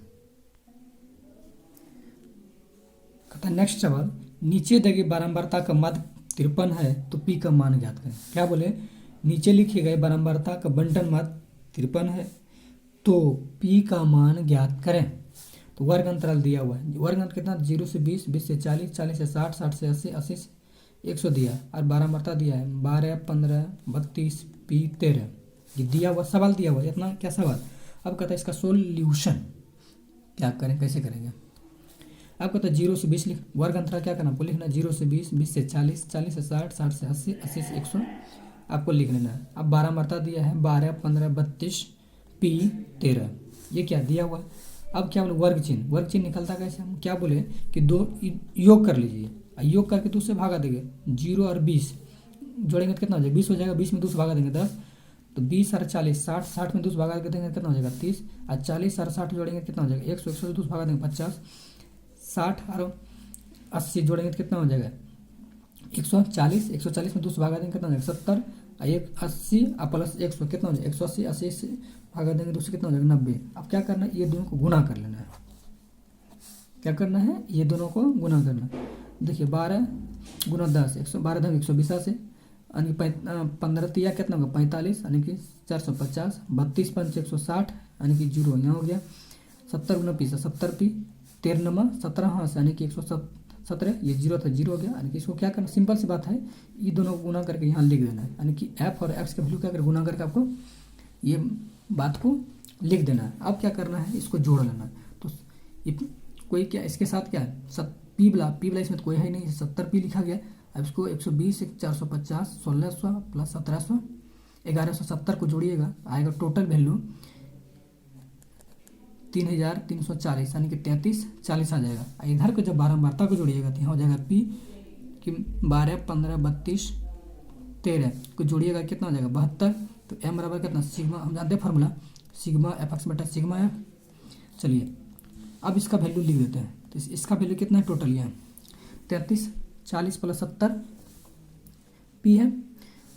नेक्स्ट सवाल, नीचे दी गई बारंबारता का मध्य 53 है तो पी का मान ज्ञात करें। क्या बोले, नीचे लिखे गए बारंबारता का बंटन मध्य 53 है तो पी का मान ज्ञात करें। तो वर्ग अंतराल दिया हुआ है, वर्ग अंतराल कितना 0 से 20, 20 से 40, 40 से 60, 60 से 80, 80 से 100 दिया, और बारंबारता दिया है 12, 15, 32, पी 13। ये दिया हुआ सवाल दिया हुआ है, इतना क्या सवाल। अब कहता है इसका सोल्यूशन क्या करें, कैसे करेंगे। अब कहता है 0 से 20 लिख, वर्ग अंतराल क्या करना आपको लिखना 0 से 20, 20 से 40, 40 से 60, 60 से 80, 80 से 100 आपको लिख लेना है। अब बारंबारता दिया है 12, 15, 32, पी 13, ये क्या दिया हुआ। अब क्या बोले वर्ग चिन्ह निकलता कैसे, हम क्या बोले कि 2 योग कर लीजिए, योग करके 2 से भागा देंगे, 0 और 20 जोड़ेंगे तो कितना हो जाएगा 20 हो जाएगा, 20 में 2 से भागा देंगे 10, तो 20 और 40, 60, 60 में 2 से भागा देंगे कितना हो जाएगा 30, और 40 और 60 जोड़ेंगे कितना हो जाएगा 100, 100 से 2 से भागा देंगे 50, 60 और 80 जोड़ेंगे तो कितना हो जाएगा 140, 140 में 2 से भागा देंगे कितना हो जाएगा 70, 80 और प्लस 100 कितना हो जाएगा 180, 80 से भागा देंगे 2 से कितना हो जाएगा 90। अब क्या करना है, ये दोनों को गुना कर लेना है। क्या करना है, ये दोनों को गुना करना। देखिए 12 गुना 10, 112 धन 120 से, यानी 15 तिया कितना होगा 45, यानी कि 450, 32 पंच 160, यानी कि 0 यहाँ हो गया, 70 गुना 20, 70 पी 13 नमा 17 हाँ से, यानी कि 117, ये 0 था 0 हो गया, यानी कि इसको क्या करना, सिंपल सी बात है, ये दोनों को गुना करके यहाँ लिख देना है, यानी कि एफ और एक्स का वैल्यू क्या करें गुना करके आपको ये बात को लिख देना है। अब क्या करना है, इसको जोड़ लेना है। तो ये कोई क्या इसके साथ क्या है पी वाला इसमें तो कोई है नहीं, 70 पी लिखा गया। अब इसको 120, 450, 1600 प्लस 1700, 1170 को जोड़िएगा, आएगा टोटल वैल्यू 3340, यानी कि 3340 आ जाएगा। इधर को जब बारंबारता को जोड़िएगा तो यहाँ हो जाएगा पी कि 12, 15, 32, 13 को जोड़िएगा कितना हो जाएगा 72। तो एम बराबर कितना सिग्मा, हम जानते हैं फार्मूला सिग्मा एफ एक्स बटा सिग्मा एफ। चलिए अब इसका वैल्यू लिख देते हैं, तो इसका वैल्यू कितना है टोटल यहाँ 3340 प्लस 70 पी है,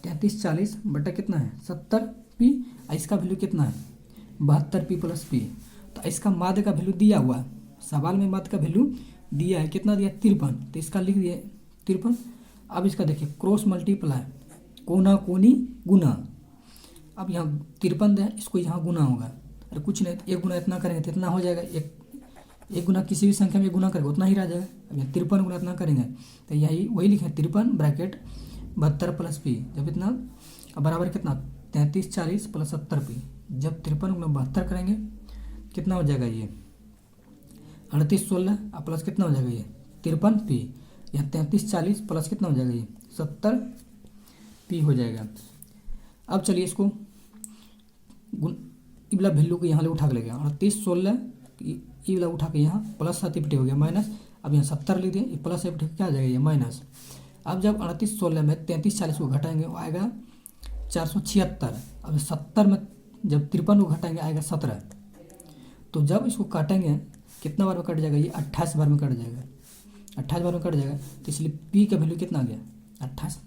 3340 बटा कितना है 70 पी, इसका वैल्यू कितना है 72 पी प्लस पी। तो इसका माध्य का वैल्यू दिया हुआ, सवाल में माध्य का वैल्यू दिया है, कितना दिया 53, तो इसका लिख दिए 53। अब इसका देखिए क्रॉस मल्टीप्लाई, कोना कोनी गुना। अब यहाँ 53 है, इसको यहाँ गुना होगा, अरे कुछ नहीं, एक गुना इतना करेंगे तो इतना हो जाएगा, एक गुना किसी भी संख्या में गुना करेंगे उतना ही रह जाएगा। अब यहाँ 53 गुना इतना करेंगे तो यही वही लिखे 53 ब्रैकेट 72 प्लस पी, जब इतना बराबर कितना 3340 प्लस 70 पी, जब 53 गुना 72 करेंगे कितना हो जाएगा ये 38 16 और प्लस कितना हो जाएगा ये 53p। यहाँ 33 40 प्लस कितना हो जाएगा ये 70p हो जाएगा। अब चलिए इसको ई वाला वैल्यू को यहाँ ले उठा के ले गया 38 16 ई वाला उठा के यहाँ प्लस 750 हो गया माइनस। अब यहाँ 70 लिख दिया, ये प्लस 750 क्या आ जाएगा ये माइनस। अब जब 38 16 में 33 40 को घटाएंगे वो आएगा 476। अब 70 में जब 53 को घटाएंगे आएगा 17। तो जब इसको काटेंगे कितना बार में कट जाएगा ये 28 बार में कट जाएगा, 28 बार में कट जाएगा। तो इसलिए पी का वैल्यू कितना आ गया 28।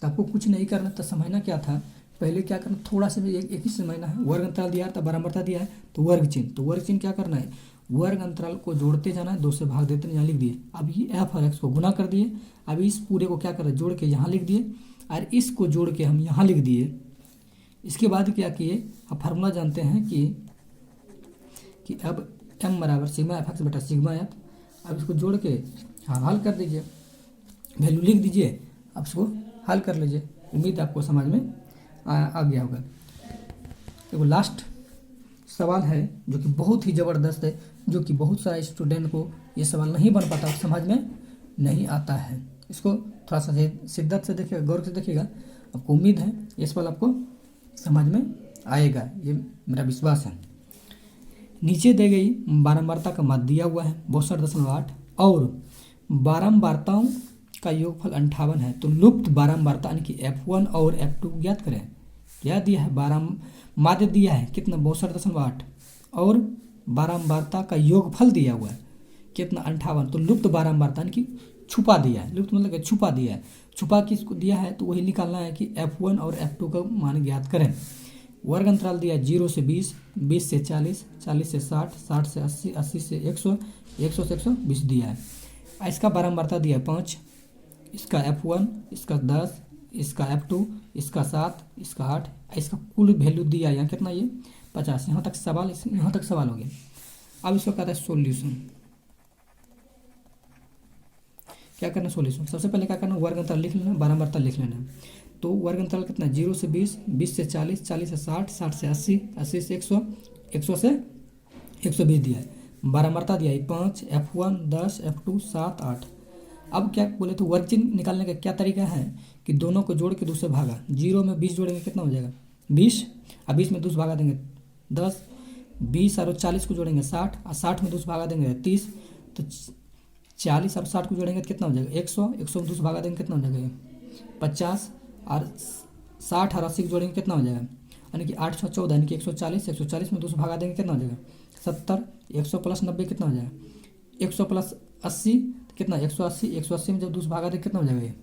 तो आपको कुछ नहीं करना था, समझना क्या था, पहले क्या करना, थोड़ा सा भी एक ही समझना है। वर्ग अंतराल दिया है तो बराबरता दिया है तो वर्ग चिन्ह, तो वर्ग चिन्ह क्या करना है, वर्ग अंतराल को जोड़ते जाना है, 2 से भाग देते यहाँ लिख दिए। अब ये एफ और एक्स को गुना कर दिए। अब इस पूरे को क्या कर रहे जोड़ के यहाँ लिख दिए और इसको जोड़ के हम यहाँ लिख दिए। इसके बाद क्या किए, अब फार्मूला जानते हैं कि अब m बराबर सिग्मा एफ एक्स बटा सिग्मा एफ। अब इसको जोड़ के हाँ हल कर दीजिए, वैल्यू लिख दीजिए, अब इसको हल कर लीजिए। उम्मीद आपको समझ में आ गया होगा। देखो लास्ट सवाल है जो कि बहुत ही ज़बरदस्त है, जो कि बहुत सारे स्टूडेंट को ये सवाल नहीं बन पाता, समझ में नहीं आता है। इसको थोड़ा सा शिद्दत से देखिएगा, गौर से देखिएगा, आपको उम्मीद है ये सवाल आपको समझ में आएगा, ये मेरा विश्वास है। नीचे दी गई बारंबारता का मान दिया हुआ है 62.8 और बारंबारताओं का योगफल 58 है। तो लुप्त बारंबारता यानी कि F1 और F2 ज्ञात करें। क्या दिया है, माध्य दिया है कितना 62.8 और बारंबारता का योगफल दिया हुआ है कितना 58। तो लुप्त बारंबारता यानी कि छुपा दिया है, लुप्त मतलब छुपा दिया है, छुपा किसको दिया है तो वही निकालना है कि F1 और F2 का मान ज्ञात करें। वर्ग अंतराल दिया 0 से 20, 20 से 40, 40 से 60, 60 से 80, 80 से 100, 100 से 120 दिया है। इसका बारंबारता दिया है 5, इसका F1, इसका 10, इसका F2, इसका 7, इसका 8, इसका कुल वैल्यू दिया यहाँ कितना ये 50। यहाँ तक सवाल हो गया। अब इसको कहता है सॉल्यूशन। क्या करना सॉल्यूशन, सबसे पहले क्या करना वर्ग अंतराल लिख लेना, बारंबारता लिख लेना। तो वर्ग अंतराल कितना 0 से 20, 20 से 40, 40 से 60, 60 से 80, 80 से 100, 100 से 120 दिया है। बारंबारता दिया है 5, F1, 10, F2, 7, 8। अब क्या बोले तो वर्ग चिन्ह निकालने का क्या तरीका है कि दोनों को जोड़ के 2 से भागा, 0 में 20 जोड़ेंगे कितना हो जाएगा 20, अब 20 में 2 से भागा देंगे 10, 20 और 40 को जोड़ेंगे 60 और 60 में 2 से भागा देंगे 30। तो 40 और 60 को जोड़ेंगे तो कितना हो जाएगा 100, 100 में 2 से भागा देंगे कितना हो जाएगा 50 और 60 और 80 को जोड़ेंगे कितना हो जाएगा यानी कि 814 यानी कि 140, 140 में 2 से भागा देंगे कितना हो जाएगा 70, 100 प्लस 90 कितना हो जाएगा 100 प्लस 80 कितना 180, 180 में जब 2 से भागा देंगे कितना हो जाएगा ये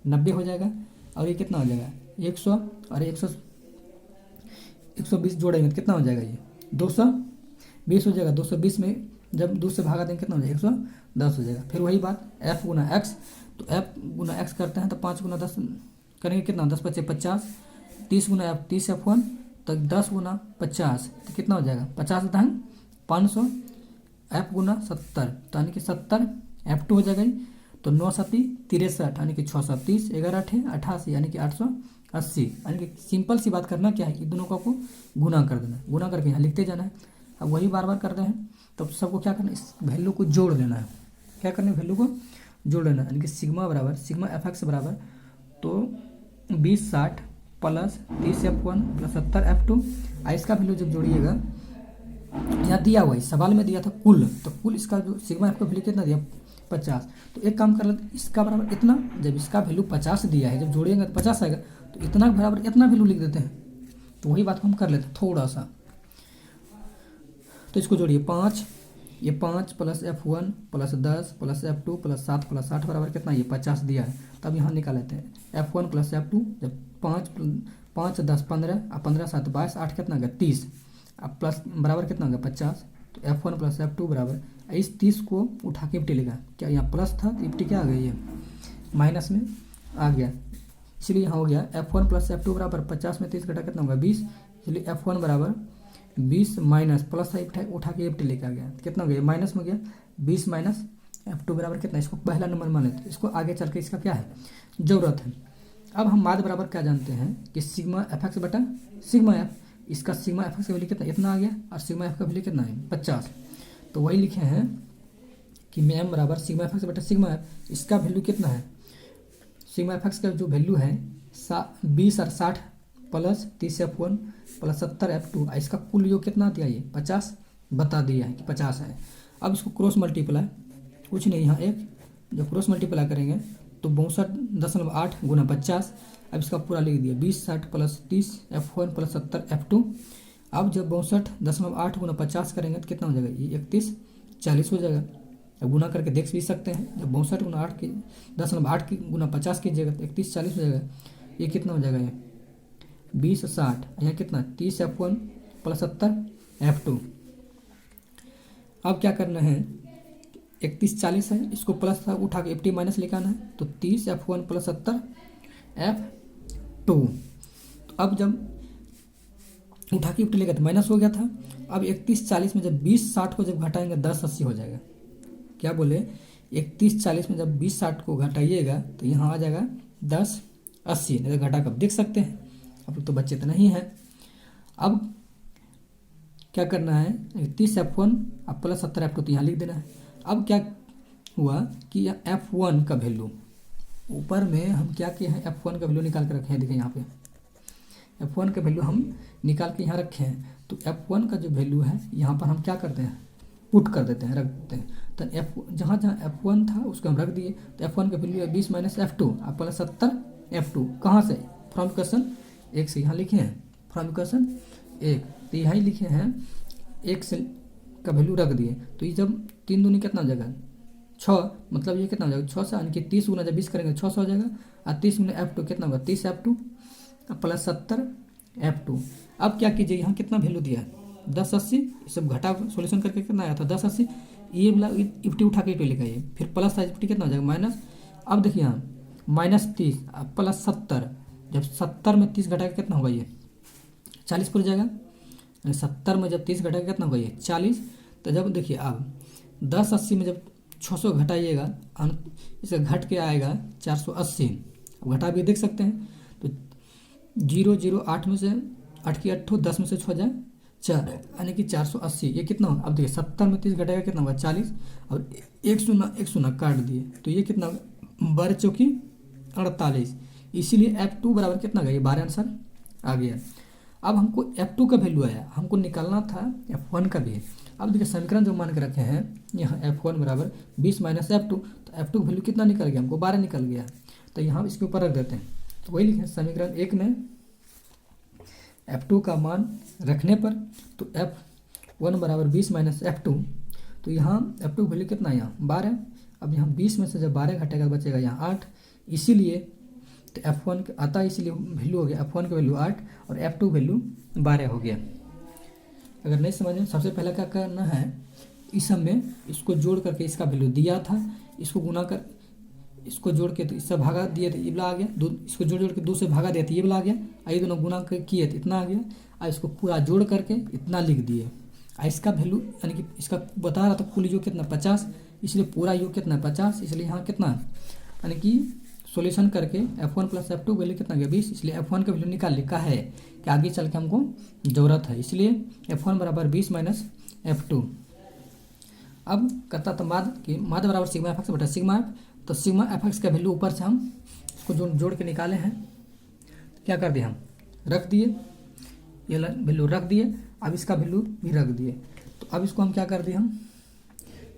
90 हो जाएगा। और ये कितना हो जाएगा 100 और 120 जोड़ेंगे तो कितना हो जाएगा ये 220 हो जाएगा। 220 में जब 2 से भागा देंगे कितना हो जाएगा 110 हो जाएगा। फिर वही बात f गुना x, तो f गुना x करते हैं तो 5 गुना 10 करेंगे कितना 10 × 5 = 50, 30 गुना f 30 F1 तो 10 गुना 50 तो कितना हो जाएगा 50 दांग 500 f गुना 70 तो यानी कि 70 F2 हो जाएगा। तो 9 × 7 = 63 यानी कि 6 × 7 = 30, 11 × 8 = 88 यानी कि 880। यानी कि सिंपल सी बात करना क्या है कि दोनों का को गुना कर देना, गुना करके यहाँ लिखते जाना है। अब वही बार बार करते हैं तो सबको क्या करना है इस वैल्यू को जोड़ देना है। क्या करना है वैल्यू को जोड़ लेना यानी कि सिग्मा बराबर सिग्मा एफ एक्स बराबर तो 2060 प्लस 30 F1 प्लस 70 F2। इसका वैल्यू जब जोड़िएगा यहाँ दिया हुआ है सवाल में दिया था कुल, तो कुल इसका जो सिग्मा एफ का वैल्यू कितना दिया 50। तो एक काम कर लेते इसका बराबर इतना, जब इसका वैल्यू 50 दिया है जब जोड़ेंगे तो 50 आएगा, तो इतना बराबर इतना वैल्यू लिख देते हैं। तो वही बात हम कर लेते हैं थोड़ा सा। तो इसको जोड़िए 5, ये 5 plus F1 plus 10 plus F2 plus 7 plus 60 बराबर कितना ये 50 दिया है। तब यहाँ निकाल लेते हैं F1 प्लस F2, जब 5 10 15 और 15 7 22 8 कितना होगा 30, अब प्लस बराबर कितना होगा 50। तो F1 प्लस F2 बराबर इस 30 को उठा के इप्टी लेगा, क्या यहाँ प्लस था तो इप्टी क्या आ गई है माइनस में आ गया, इसलिए यहाँ हो गया F1 प्लस F2 बराबर 50 में 30 घटा कितना होगा 20, इसलिए F1 बराबर 20 माइनस प्लस था उठा के एफ टी लेके आ गया कितना हो गया माइनस में गया 20 माइनस F2 बराबर कितना, इसको पहला नंबर मान लेते हैं। इसको आगे चल के इसका क्या है ज़रूरत है। अब हम माध्य बराबर क्या जानते हैं कि सिग्मा एफ एक्स बटा सिग्मा एफ, इसका सिग्मा एफ एक्स का वैल्यू कितना इतना आ गया और सिग्मा एफ का वैल्यू कितना है 50। तो वही लिखे हैं कि m बराबर सिग्मा एफ एक्स बटा सिग्मा एफ, इसका वैल्यू कितना है, सिग्मा एफ एक्स का जो वैल्यू है 20 और 60 प्लस 30F1 प्लस 70F2, इसका कुल योग कितना दिया, ये 50 बता दिया है कि 50 है। अब इसको क्रॉस मल्टीप्लाई, कुछ नहीं, यहाँ एक जब क्रॉस मल्टीप्लाई करेंगे तो 62.8 गुना 50, अब इसका पूरा लिख दिया 20 60 प्लस 30F1 प्लस 70F2। अब जब 62.8 गुना 50 करेंगे तो कितना हो जाएगा, ये 3140 हो जाएगा। अब गुना करके देख भी सकते हैं, जब 62 गुना 8 की 10.8 की गुना 50 कीजिएगा तो 3140 हो जाएगा। ये कितना हो जाएगा, ये 20 60, यहाँ कितना 30F1 प्लस 70F2। अब क्या करना है, 3140 है, इसको प्लस था उठा के FT माइनस लेकर आना है, तो 30F1 प्लस 70F2। तो अब जब उठा के FT लेगा तो माइनस हो गया था। अब 3140 में जब 20 60 को जब घटाएंगे 1080 हो जाएगा। क्या बोले, 3140 में जब 20 60 को घटाइएगा तो यहाँ आ जाएगा 1080, नहीं तो घटा कर देख सकते हैं, अब तो बच्चे तो नहीं है। अब क्या करना है, 30F1 अब प्लस 70F2 तो यहाँ लिख देना है। अब क्या हुआ कि यह F1 का वैल्यू ऊपर में हम क्या किए हैं, F1 का वैल्यू निकाल के रखे हैं, देखिए यहाँ पे F1 का वैल्यू हम निकाल के यहाँ रखे हैं। तो F1 का जो वैल्यू है यहाँ पर हम क्या करते हैं, पुट कर देते हैं, रख देते हैं। तो जहाँ जहाँ F1 था उसको हम रख दिए, तो F1 का वैल्यू है 20 माइनस F2 अब प्लस 70F2, कहाँ से, फ्रॉम इक्वेशन 1 से यहाँ लिखे हैं, फ्रॉम इक्वेशन 1, तो यहाँ ही लिखे हैं 1 से का वैल्यू रख दिए। तो ये जब 3 दूनी कितना हो जाएगा 6, मतलब ये कितना हो जाएगा 6 से, यानी कि 30 गुना जब 20 करेंगे 600 हो जाएगा, और 30 गुना F2 कितना होगा 30F2 प्लस 70F2। अब क्या कीजिए, यहाँ कितना वैल्यू दिया है 1080, सब घटा सॉल्यूशन करके कितना आया था 1080, ये वाला FT उठा के लेकर आइए, फिर प्लस FT कितना हो जाएगा माइनस। अब देखिए यहाँ -30 प्लस 70, जब 70 में 30 घटा के कितना होगा, ये 40 पर जाएगा, 70 में जब 30 घटा के कितना होगा, ये 40। तो जब देखिए अब 1080 में जब 600 घटाइएगा, इसका घट के आएगा 480, अब घटा भी देख सकते हैं। तो 0 0 8 में से 8 की 8 10 में से 6 जाए 4, यानी कि 480, ये कितना होगा। अब देखिए 70 में 30 घटाएगा कितना होगा 40, और एक शून्य काट दिए, तो ये कितना होगा 12 चौकी 48, इसीलिए F2 बराबर कितना गया, ये 12 आंसर आ गया। अब हमको F2 का वैल्यू आया, हमको निकालना था F1 का भी। अब देखिए समीकरण जो मान के रखे हैं यहाँ F1 बराबर 20 माइनस F2, तो F2 का वैल्यू कितना निकल गया, हमको 12 निकल गया। तो यहाँ इसके ऊपर रख देते हैं, तो वही लिखें समीकरण 1 में F2 का मान रखने पर, तो F1 बराबर 20 माइनस F2, तो यहाँ F2 का वैल्यू कितना है, यहाँ 12। अब यहाँ 20 में से जब 12 घटेगा बचेगा यहाँ 8, इसीलिए तो F1 आता है, इसलिए वैल्यू हो गया F1 का वैल्यू 8 और F2 वैल्यू 12 हो गया। अगर नहीं समझ में, सबसे पहले क्या करना है, इस सब में इसको जोड़ करके इसका वैल्यू दिया था, इसको गुना कर, इसको जोड़ के तो इससे भागा दिए तो ये वाला आ गया, दो इसको जोड़ के 2 से भागा दिया तो ये वाला आ गया, ये दोनों गुना किए तो इतना आ गया, और इसको पूरा जोड़ करके इतना लिख दिए। और इसका वैल्यू यानी कि इसका बता रहा था कुल योग कितना 50, इसलिए पूरा योग कितना 50, इसलिए यहाँ कितना यानी कि सॉल्यूशन करके F1 प्लस F2 वैल्यू कितना गया 20, इसलिए F1 का वैल्यू निकाल लिखा है कि आगे चल के हमको ज़रूरत है, इसलिए F1 बराबर 20 माइनस F2। अब करता था माध्य कि माध्य बराबर सिग्मा एफ एक्स बटा सिग्मा एफ, तो सिग्मा एफ एक्स का वैल्यू ऊपर से हम इसको जोड़ के निकाले हैं, क्या कर दिए हम रख दिए, ये वैल्यू रख दिए, अब इसका वैल्यू भी रख दिए। तो अब इसको हम क्या कर दिए, हम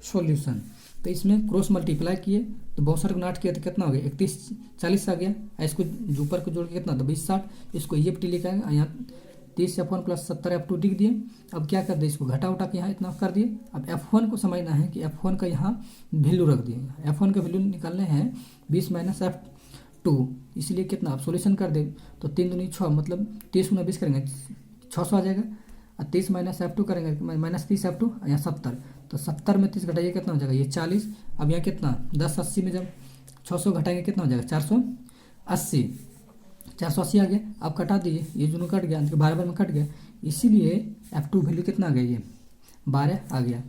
सॉल्यूशन, तो इसमें क्रॉस मल्टीप्लाई किए तो 62 को 8 किया तो कितना हो गया 3140 आ गया, इसको ऊपर को जोड़ के कितना तो 20 60, इसको ये FT लिखा है, यहाँ 30F1 प्लस 70F2 लिख दिए। अब क्या कर दिए, इसको घटा उठा के यहाँ इतना कर दिए। अब F1 को समझना है कि F1 का यहाँ वैल्यू रख दिए, F1 का वैल्यू निकालने हैं 20 माइनस F2, इसलिए कितना आप सोल्यूशन कर दे तो 3 दूनी 6, मतलब 30 गुना 20 करेंगे 600 आ जाएगा, और 30 माइनस F2 करेंगे माइनस 30F2, यहाँ 70, तो 70 में 30 घटाइए कितना हो जाएगा ये 40। अब यहाँ कितना 1080 में जब 600 घटाएंगे कितना हो जाएगा 480, 480 आ गया। अब कटा दीजिए, ये दोनों कट गया, 12 में कट गया, इसीलिए F2 वैल्यू कितना आ गया ये 12 आ गया।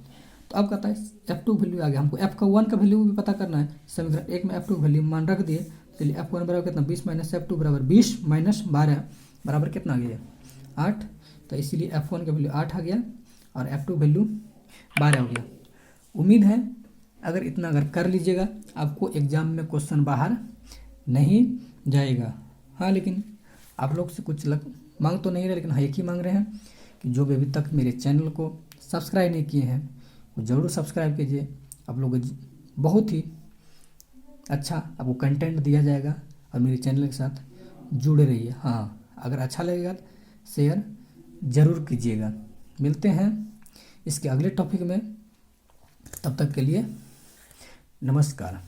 तो अब कहता है F2 वैल्यू आ गया, हमको F1 का वैल्यू भी पता करना है। समीकरण 1 में F2 वैल्यू मान रख दिए, चलिए F1 बराबर कितना 20 माइनस F2 बराबर 20 माइनस 12 बराबर कितना आ गया 8, तो इसीलिए F1 का वैल्यू 8 आ गया और F2 वैल्यू 12 हो गया। उम्मीद है अगर इतना अगर कर लीजिएगा आपको एग्ज़ाम में क्वेश्चन बाहर नहीं जाएगा। हाँ, लेकिन आप लोग से कुछ मांग तो नहीं रहे, लेकिन हाँ एक ही मांग रहे हैं कि जो भी अभी तक मेरे चैनल को सब्सक्राइब नहीं किए हैं वो ज़रूर सब्सक्राइब कीजिए। आप लोग बहुत ही अच्छा आपको कंटेंट दिया जाएगा और मेरे चैनल के साथ जुड़े रहिए। हाँ, अगर अच्छा लगेगा शेयर ज़रूर कीजिएगा। मिलते हैं इसके अगले टॉपिक में, तब तक के लिए नमस्कार।